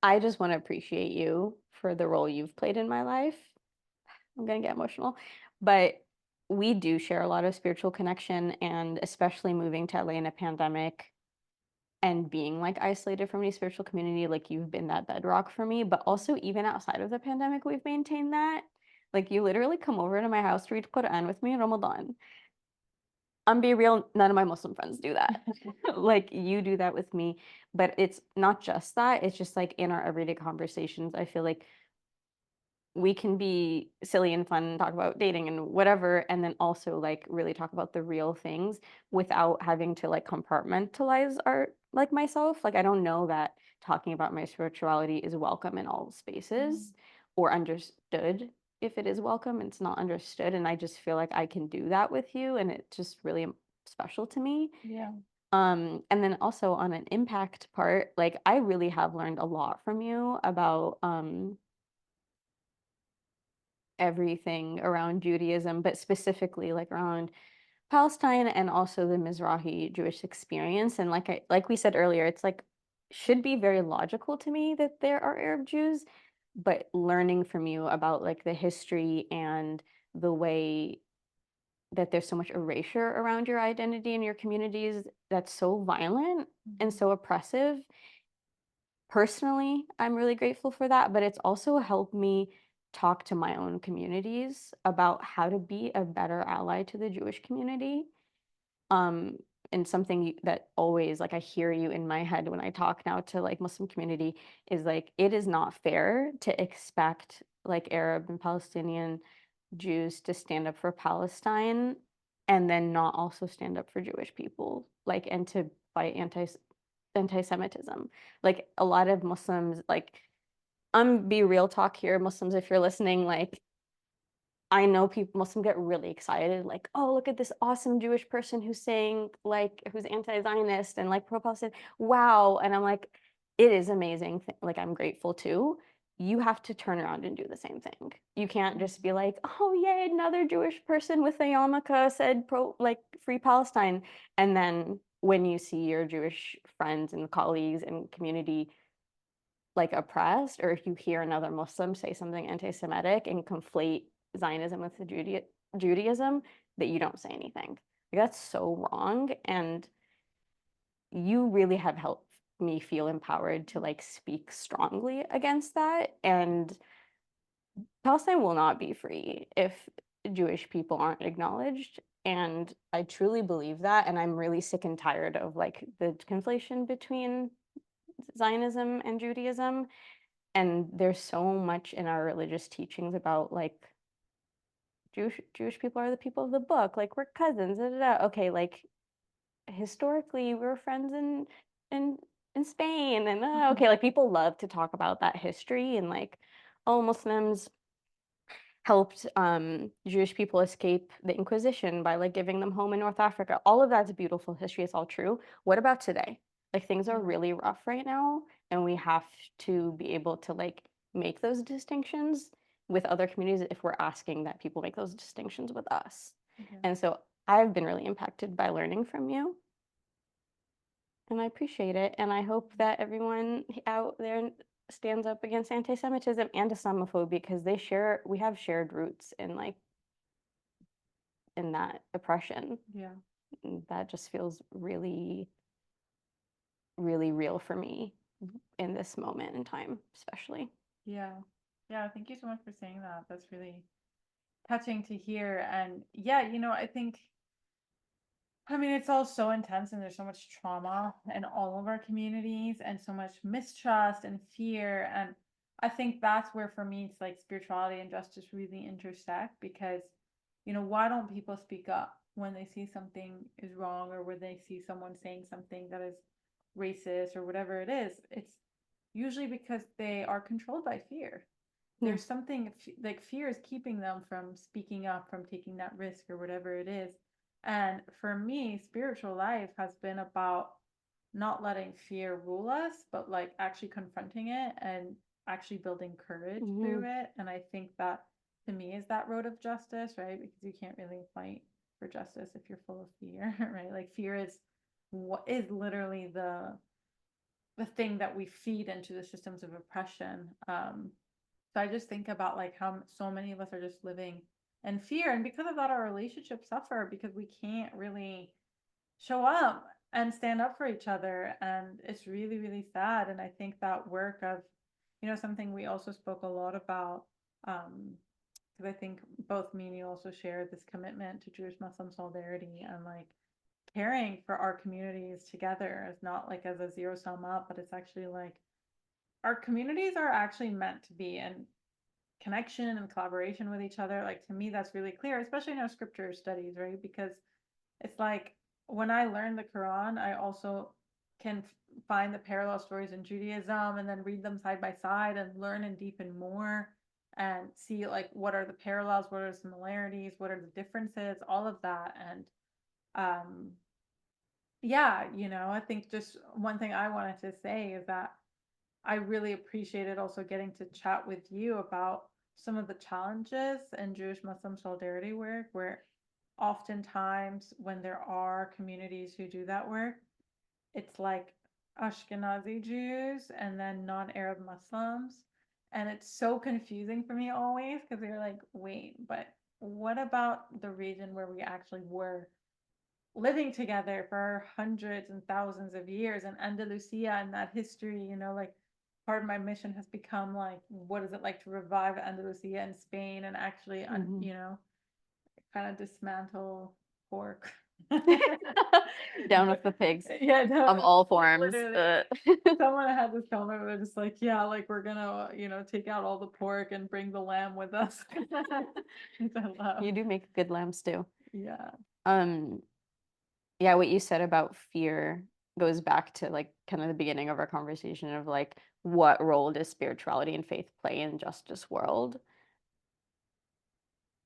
I just want to appreciate you for the role you've played in my life. I'm going to get emotional, but we do share a lot of spiritual connection, and especially moving to LA in a pandemic and being like isolated from any spiritual community, like you've been that bedrock for me. But also, even outside of the pandemic, we've maintained that. Like, you literally come over to my house to read Quran with me in Ramadan. I'm be real, none of my Muslim friends do that. Like, you do that with me. But it's not just that, it's just like in our everyday conversations, I feel like we can be silly and fun and talk about dating and whatever, and then also like really talk about the real things without having to like compartmentalize our like myself. Like I don't know that talking about my spirituality is welcome in all spaces or understood. If it is welcome, it's not understood, and I just feel like I can do that with you, and it's just really special to me. Yeah. And then also on an impact part, like I really have learned a lot from you about everything around Judaism, but specifically like around Palestine and also the Mizrahi Jewish experience. And like we said earlier, it's like should be very logical to me that there are Arab Jews, but learning from you about like the history and the way that there's so much erasure around your identity and your communities that's so violent and Mhm. so oppressive. Personally, I'm really grateful for that, but it's also helped me talk to my own communities about how to be a better ally to the Jewish community. Um, and something that always like I hear you in my head when I talk now to like Muslim community is like it is not fair to expect like Arab and Palestinian Jews to stand up for Palestine and then not also stand up for Jewish people, like and to fight anti-Semitism. Like a lot of Muslims, like I'm be real talk here, Muslims, if you're listening, like I know people Muslims get really excited, like, oh, look at this awesome Jewish person who's saying like who's anti-Zionist and like pro-Palestine. Wow. And I'm like, it is amazing. Like I'm grateful too. You have to turn around and do the same thing. You can't just be like, oh yay, another Jewish person with a yarmulke said pro like free Palestine. And then when you see your Jewish friends and colleagues and community like oppressed, or if you hear another Muslim say something anti-Semitic and conflate Zionism with the Judaism, that you don't say anything. Like, that's so wrong. And you really have helped me feel empowered to like speak strongly against that. And Palestine will not be free if Jewish people aren't acknowledged. And I truly believe that. And I'm really sick and tired of like the conflation between Zionism and Judaism. And there's so much in our religious teachings about like Jewish people are the people of the book, like we're cousins, da, da, da. Okay, like historically we were friends in in Spain, and okay, like people love to talk about that history and like, oh, Muslims helped Jewish people escape the Inquisition by like giving them home in North Africa. All of that's beautiful history. It's all true. What about today? Like things are Yeah. really rough right now, and we have to be able to like make those distinctions with other communities if we're asking that people make those distinctions with us. Yeah. And so I've been really impacted by learning from you, and I appreciate it. And I hope that everyone out there stands up against anti-Semitism and Islamophobia because we have shared roots in like in that oppression. Yeah. That just feels really, really real for me in this moment in time, especially. Yeah. Yeah. Thank you so much for saying that. That's really touching to hear. And yeah, I think, I mean, it's all so intense and there's so much trauma in all of our communities and so much mistrust and fear. And I think that's where for me it's like spirituality and justice really intersect because, why don't people speak up when they see something is wrong or when they see someone saying something that is racist or whatever it is? It's usually because they are controlled by fear. Yeah. There's something like fear is keeping them from speaking up, from taking that risk or whatever it is. And for me, spiritual life has been about not letting fear rule us, but like actually confronting it and actually building courage Mm-hmm. through it. And I think that to me is that road of justice, right? Because you can't really fight for justice if you're full of fear, right? Like fear is what is literally the thing that we feed into the systems of oppression. So I just think about like how so many of us are just living in fear. And because of that, our relationships suffer because we can't really show up and stand up for each other. And it's really, really sad. And I think that work of, something we also spoke a lot about, because I think both me and you also share this commitment to Jewish Muslim solidarity and like caring for our communities together as not like as a zero sum up, but it's actually like our communities are actually meant to be in connection and collaboration with each other. Like to me, that's really clear, especially in our scripture studies, right? Because it's like when I learn the Quran, I also can find the parallel stories in Judaism and then read them side by side and learn and deepen more and see like what are the parallels, what are the similarities, what are the differences, all of that. And um yeah, I think just one thing I wanted to say is that I really appreciated also getting to chat with you about some of the challenges in Jewish Muslim solidarity work, where oftentimes when there are communities who do that work, it's like Ashkenazi Jews and then non-Arab Muslims. And it's so confusing for me always because they're like, wait, but what about the region where we actually were living together for hundreds and thousands of years and Andalusia and that history, like part of my mission has become like, what is it like to revive Andalusia in Spain and actually, Mm-hmm. kind of dismantle pork. Down with the pigs Yeah, no, of all forms. literally. Someone had this comment where they're just like, yeah, like we're gonna, take out all the pork and bring the lamb with us. Which I love. You do make good lamb stew. Yeah. Um, yeah, what you said about fear goes back to like kind of the beginning of our conversation of like what role does spirituality and faith play in justice world?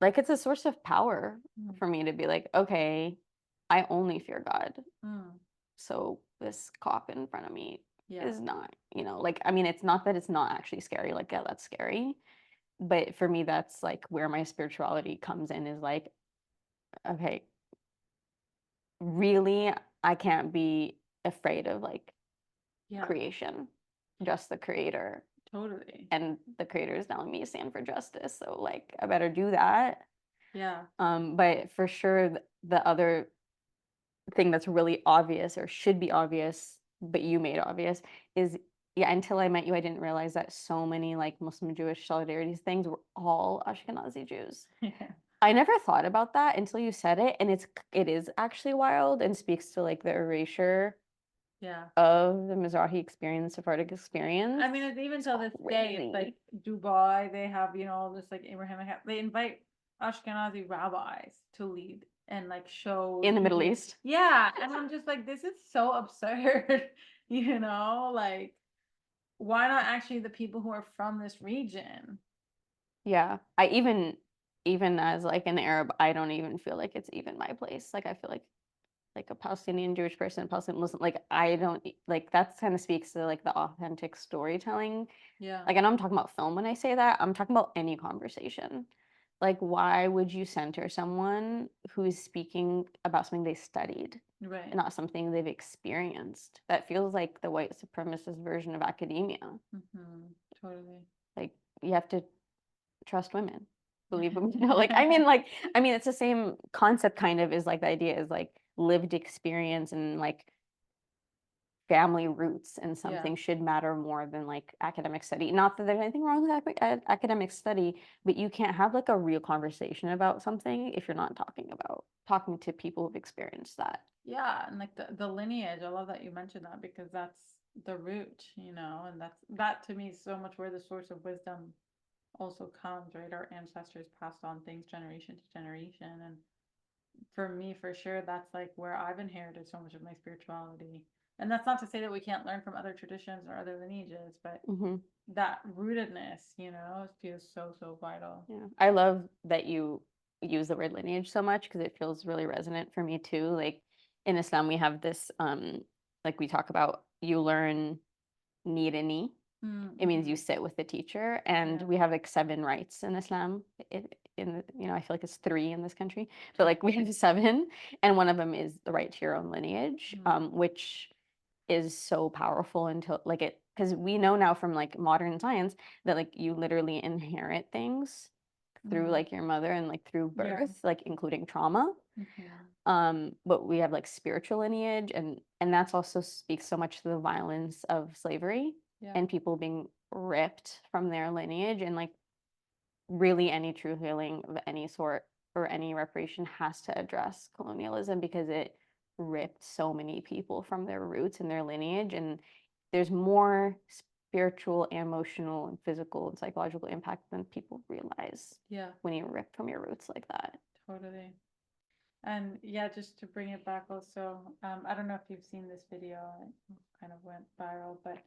Like it's a source of power Mm, for me to be like, okay, I only fear God. mm, So this cop in front of me yeah. is not, like I mean, it's not that it's not actually scary. Like, yeah, that's scary. But for me, that's like where my spirituality comes in is like, okay, really, I can't be afraid of like Yeah. creation, just the creator. Totally. And the creator is telling me to stand for justice. So like I better do that. Yeah. But for sure the other thing that's really obvious or should be obvious, but you made obvious is yeah, until I met you, I didn't realize that so many like Muslim Jewish solidarity things were all Ashkenazi Jews. Yeah. I never thought about that until you said it, and it is actually wild and speaks to like the erasure Yeah. of the Mizrahi experience, Sephardic experience. I mean, it's even till this day, it's Crazy. like Dubai, they have, all this like Abrahamic, they invite Ashkenazi rabbis to lead and like show In the Middle Judaism. East. Yeah. And I'm just like, this is so absurd. You know, like, why not actually the people who are from this region? Yeah. I even as like an Arab, I don't even feel like it's even my place. Like I feel like a Palestinian Jewish person, Palestinian Muslim, like I don't like that kind of speaks to like the authentic storytelling. Yeah, Like, and I'm talking about film when I say that. I'm talking about any conversation. Like, why would you center someone who is speaking about something they studied right. and not something they've experienced? That feels like the white supremacist version of academia. Totally. Like, you have to trust women, believe them. Like, I mean, it's the same concept kind of is like the idea is like lived experience and like family roots and Yeah, something should matter more than like academic study. Not that there's anything wrong with academic study, but you can't have like a real conversation about something if you're not talking to people who've experienced that. yeah, and like the lineage. I love that you mentioned that because that's the root, you know, and that to me is so much where the source of wisdom also comes, right? Our ancestors passed on things generation to generation, and for me, for sure, that's like where I've inherited so much of my spirituality. And that's not to say that we can't learn from other traditions or other lineages, but Hmm. that rootedness, you know, feels so, so vital. Yeah, I love that you use the word lineage so much because it feels really resonant for me too. Like in Islam, we have this like we talk about you learn nidani. It means you Mm-hmm. sit with the teacher, and Yeah. we have like 7 rights in Islam. I feel like it's 3 in this country, but like we have 7, and one of them is the right to your own lineage, Mm. which is so powerful until like it because we know now from like modern science that like you literally inherit things through Mm. like your mother and like through Yeah. birth, like including trauma. Mm-hmm. But we have like spiritual lineage, and that's also speaks so much to the violence of slavery Yeah. and people being ripped from their lineage, and like really any true healing of any sort or any reparation has to address colonialism because it ripped so many people from their roots and their lineage, and there's more spiritual and emotional and physical and psychological impact than people realize Yeah. when you rip from your roots like that. Totally. And yeah, just to bring it back also, I don't know if you've seen this video, it kind of went viral, but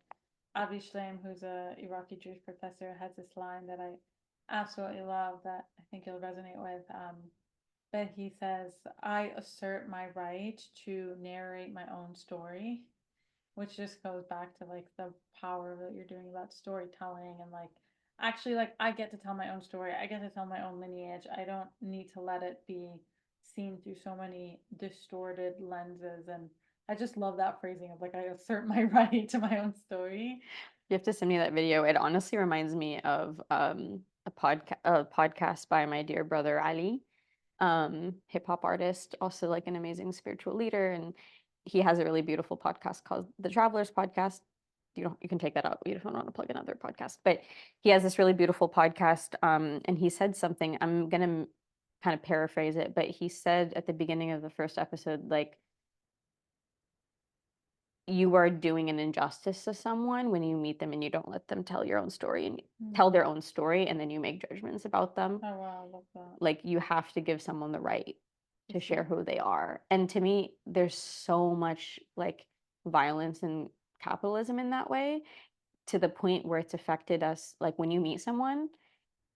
Avi Shlaim, who's a Iraqi Jewish professor, has this line that I absolutely love that I think you'll resonate with. But he says, I assert my right to narrate my own story, which just goes back to like the power that you're doing about storytelling and like actually like I get to tell my own story. I get to tell my own lineage. I don't need to let it be seen through so many distorted lenses, and I just love that phrasing of like I assert my right to my own story. You have to send me that video. It honestly reminds me of a podcast by my dear brother Ali, hip hop artist, also like an amazing spiritual leader, and he has a really beautiful podcast called The Travelers Podcast. You can take that out. You don't want to plug another podcast, but he has this really beautiful podcast. And he said something. I'm gonna kind of paraphrase it, but he said at the beginning of the first episode, like you are doing an injustice to someone when you meet them and you don't let them tell your own story and tell Mm. their own story and then you make judgments about them. Oh wow, I love that. Like you have to give someone the right For to share sure. who they are. And to me, there's so much like violence and capitalism in that way to the point where it's affected us. Like when you meet someone,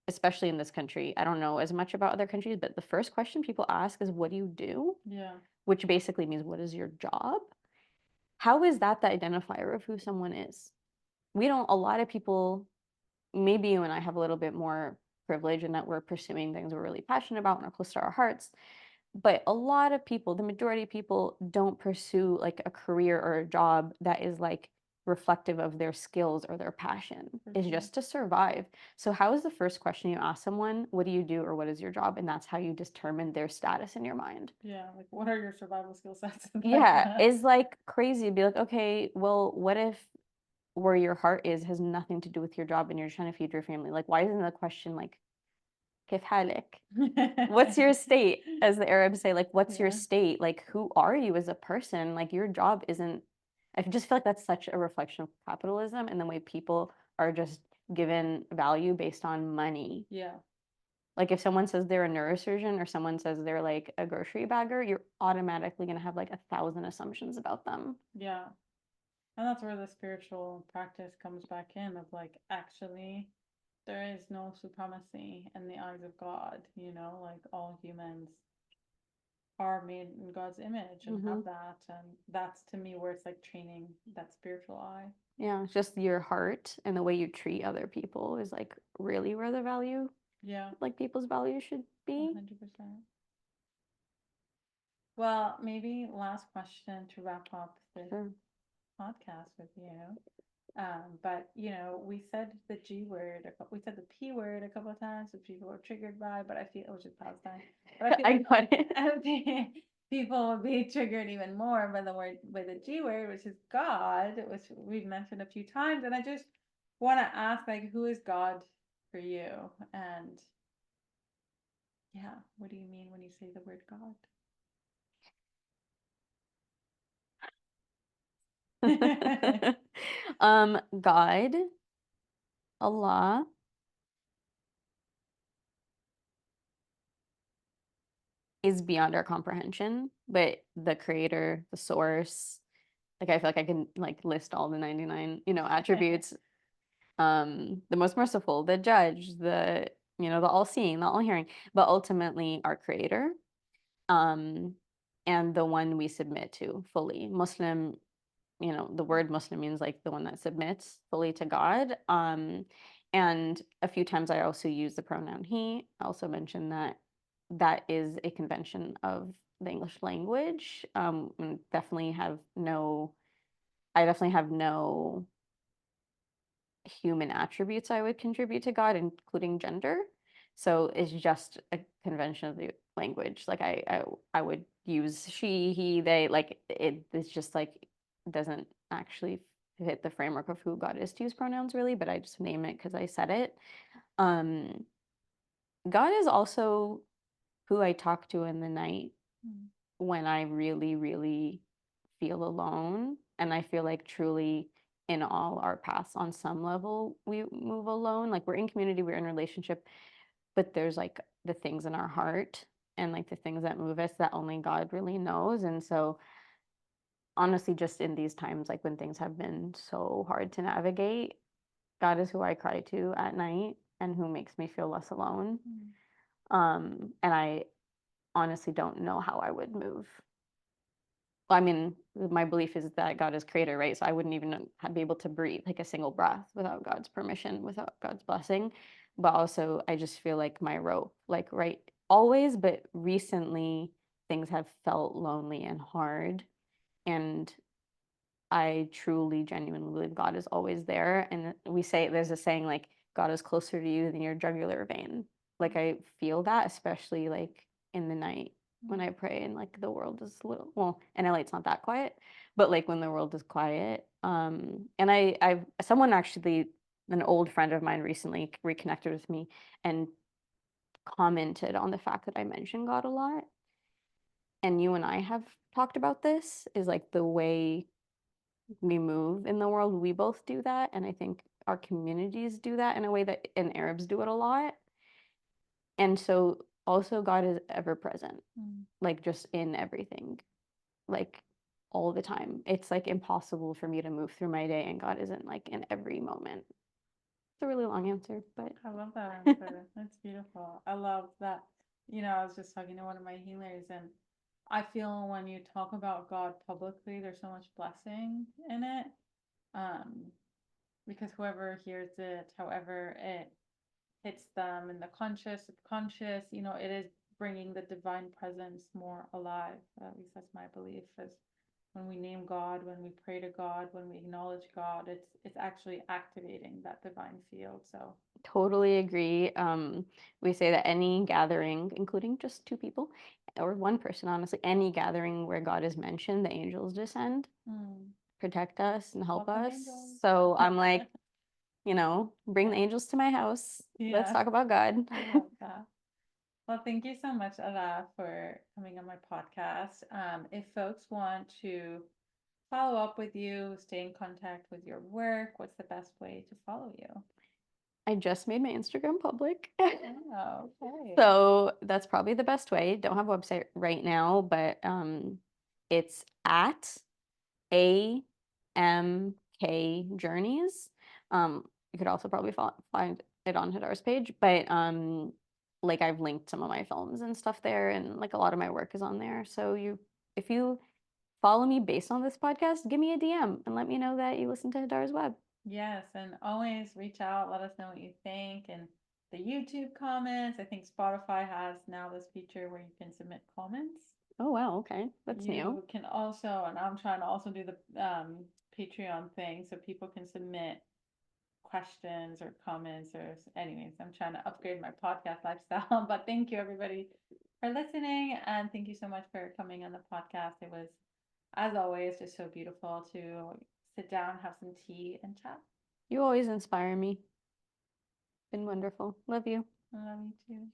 especially in this country, I don't know as much about other countries, but the first question people ask is, what do you do? Yeah. Which basically means, what is your job? How is that the identifier of who someone is? We don't, a lot of people, maybe you and I have a little bit more privilege in that we're pursuing things we're really passionate about and are close to our hearts. But a lot of people, the majority of people, don't pursue like a career or a job that is like reflective of their skills or their passion. For It's sure. just to survive. So, how is the first question you ask someone, what do you do or what is your job? And that's how you determine their status in your mind. Yeah, like what are your survival skill sets and like Yeah, is like crazy. Be like, okay, well, what if where your heart is has nothing to do with your job and you're trying to feed your family? Like, why isn't the question like, كيف حالك? What's your state? As the Arabs say, like, what's your Yeah. state? Like, who are you as a person? Like, your job isn't, I just feel like that's such a reflection of capitalism and the way people are just given value based on money. Yeah. Like, if someone says they're a neurosurgeon or someone says they're like a grocery bagger, you're automatically going to have like 1,000 assumptions about them. Yeah. And that's where the spiritual practice comes back in of like, actually, there is no supremacy in the eyes of God, like all humans are made in God's image and have that. And that's to me where it's like training that spiritual eye. Yeah, just your heart and the way you treat other people is like really where the value, Yeah, like people's value should be. 100%. Well, maybe last question to wrap up this Sure. podcast with you. But we said the G word, we said the P word a couple of times, which people were triggered by, but I feel it was just Palestine. But I feel I got it. I think people will be triggered even more by the word, by the G word, which is God, which we've mentioned a few times. And I just want to ask, like, who is God for you? And yeah, what do you mean when you say the word God? God, Allah, is beyond our comprehension, but the creator, the source, like I feel like I can like list all the 99, attributes. The most merciful, the judge, the all-seeing, the all-hearing, but ultimately our creator, and the one we submit to fully. Muslim, the word Muslim means like the one that submits fully to God. And a few times I also use the pronoun he. I also mentioned that that is a convention of the English language. And I definitely have no human attributes I would contribute to God, including gender. So it's just a convention of the language. Like I would use she, he, they. Like it's just like doesn't actually fit the framework of who God is to use pronouns really, but I just name it because I said it. Um, God is also who I talk to in the night when I really, really feel alone. And I feel like truly in all our paths on some level, we move alone. Like we're in community, we're in relationship, but there's like the things in our heart and like the things that move us that only God really knows. And so honestly, just in these times, like when things have been so hard to navigate, God is who I cry to at night and who makes me feel less alone. And I honestly don't know how I would move. I mean, my belief is that God is creator, right? So I wouldn't even be able to breathe like a single breath without God's permission, without God's blessing. But also, I just feel like my rope, like right, always, but recently things have felt lonely and hard. And I truly, genuinely believe God is always there. And we say, there's a saying like, God is closer to you than your jugular vein. Like I feel that, especially like in the night when I pray and like the world is a little, well, in LA it's not that quiet, but like when the world is quiet. And someone actually, an old friend of mine recently reconnected with me and commented on the fact that I mentioned God a lot. And you and I have talked about this, is like the way we move in the world, we both do that. And I think our communities do that in a way that, and Arabs do it a lot. And so also God is ever present, like just in everything, like all the time. It's like impossible for me to move through my day and God isn't like in every moment. It's a really long answer, but I love that answer. That's beautiful. I love that. I was just talking to one of my healers, and I feel when you talk about God publicly, there's so much blessing in it. Um, because whoever hears it, however it hits them in the conscious, subconscious, it is bringing the divine presence more alive. At least that's my belief. Is when we name God, when we pray to God, when we acknowledge God, it's actually activating that divine field. So totally agree. We say that any gathering, including just two people or one person, honestly, any gathering where God is mentioned, the angels descend, protect us and help welcome us. angels. So I'm like, bring the Yeah. angels to my house. Let's Yeah, talk about God. I love that. Well, thank you so much, Ala, for coming on my podcast. If folks want to follow up with you, stay in contact with your work, what's the best way to follow you? I just made my Instagram public. Oh, okay. So that's probably the best way. Don't have a website right now, but it's at MK Journeys. You could also probably find it on Hadar's page, but like I've linked some of my films and stuff there, and like a lot of my work is on there. So if you follow me based on this podcast, give me a DM and let me know that you listen to Hadar's Web. Yes, and always reach out, let us know what you think, and the YouTube comments. I think Spotify has now this feature where you can submit comments. Oh wow, okay, that's new. You can also, and I'm trying to also do the Patreon thing, so people can submit questions or comments or anyways, I'm trying to upgrade my podcast lifestyle. But thank you everybody for listening, and thank you so much for coming on the podcast. It was, as always, just so beautiful to sit down, have some tea, and chat. You always inspire me. Been wonderful. Love you. I love you too.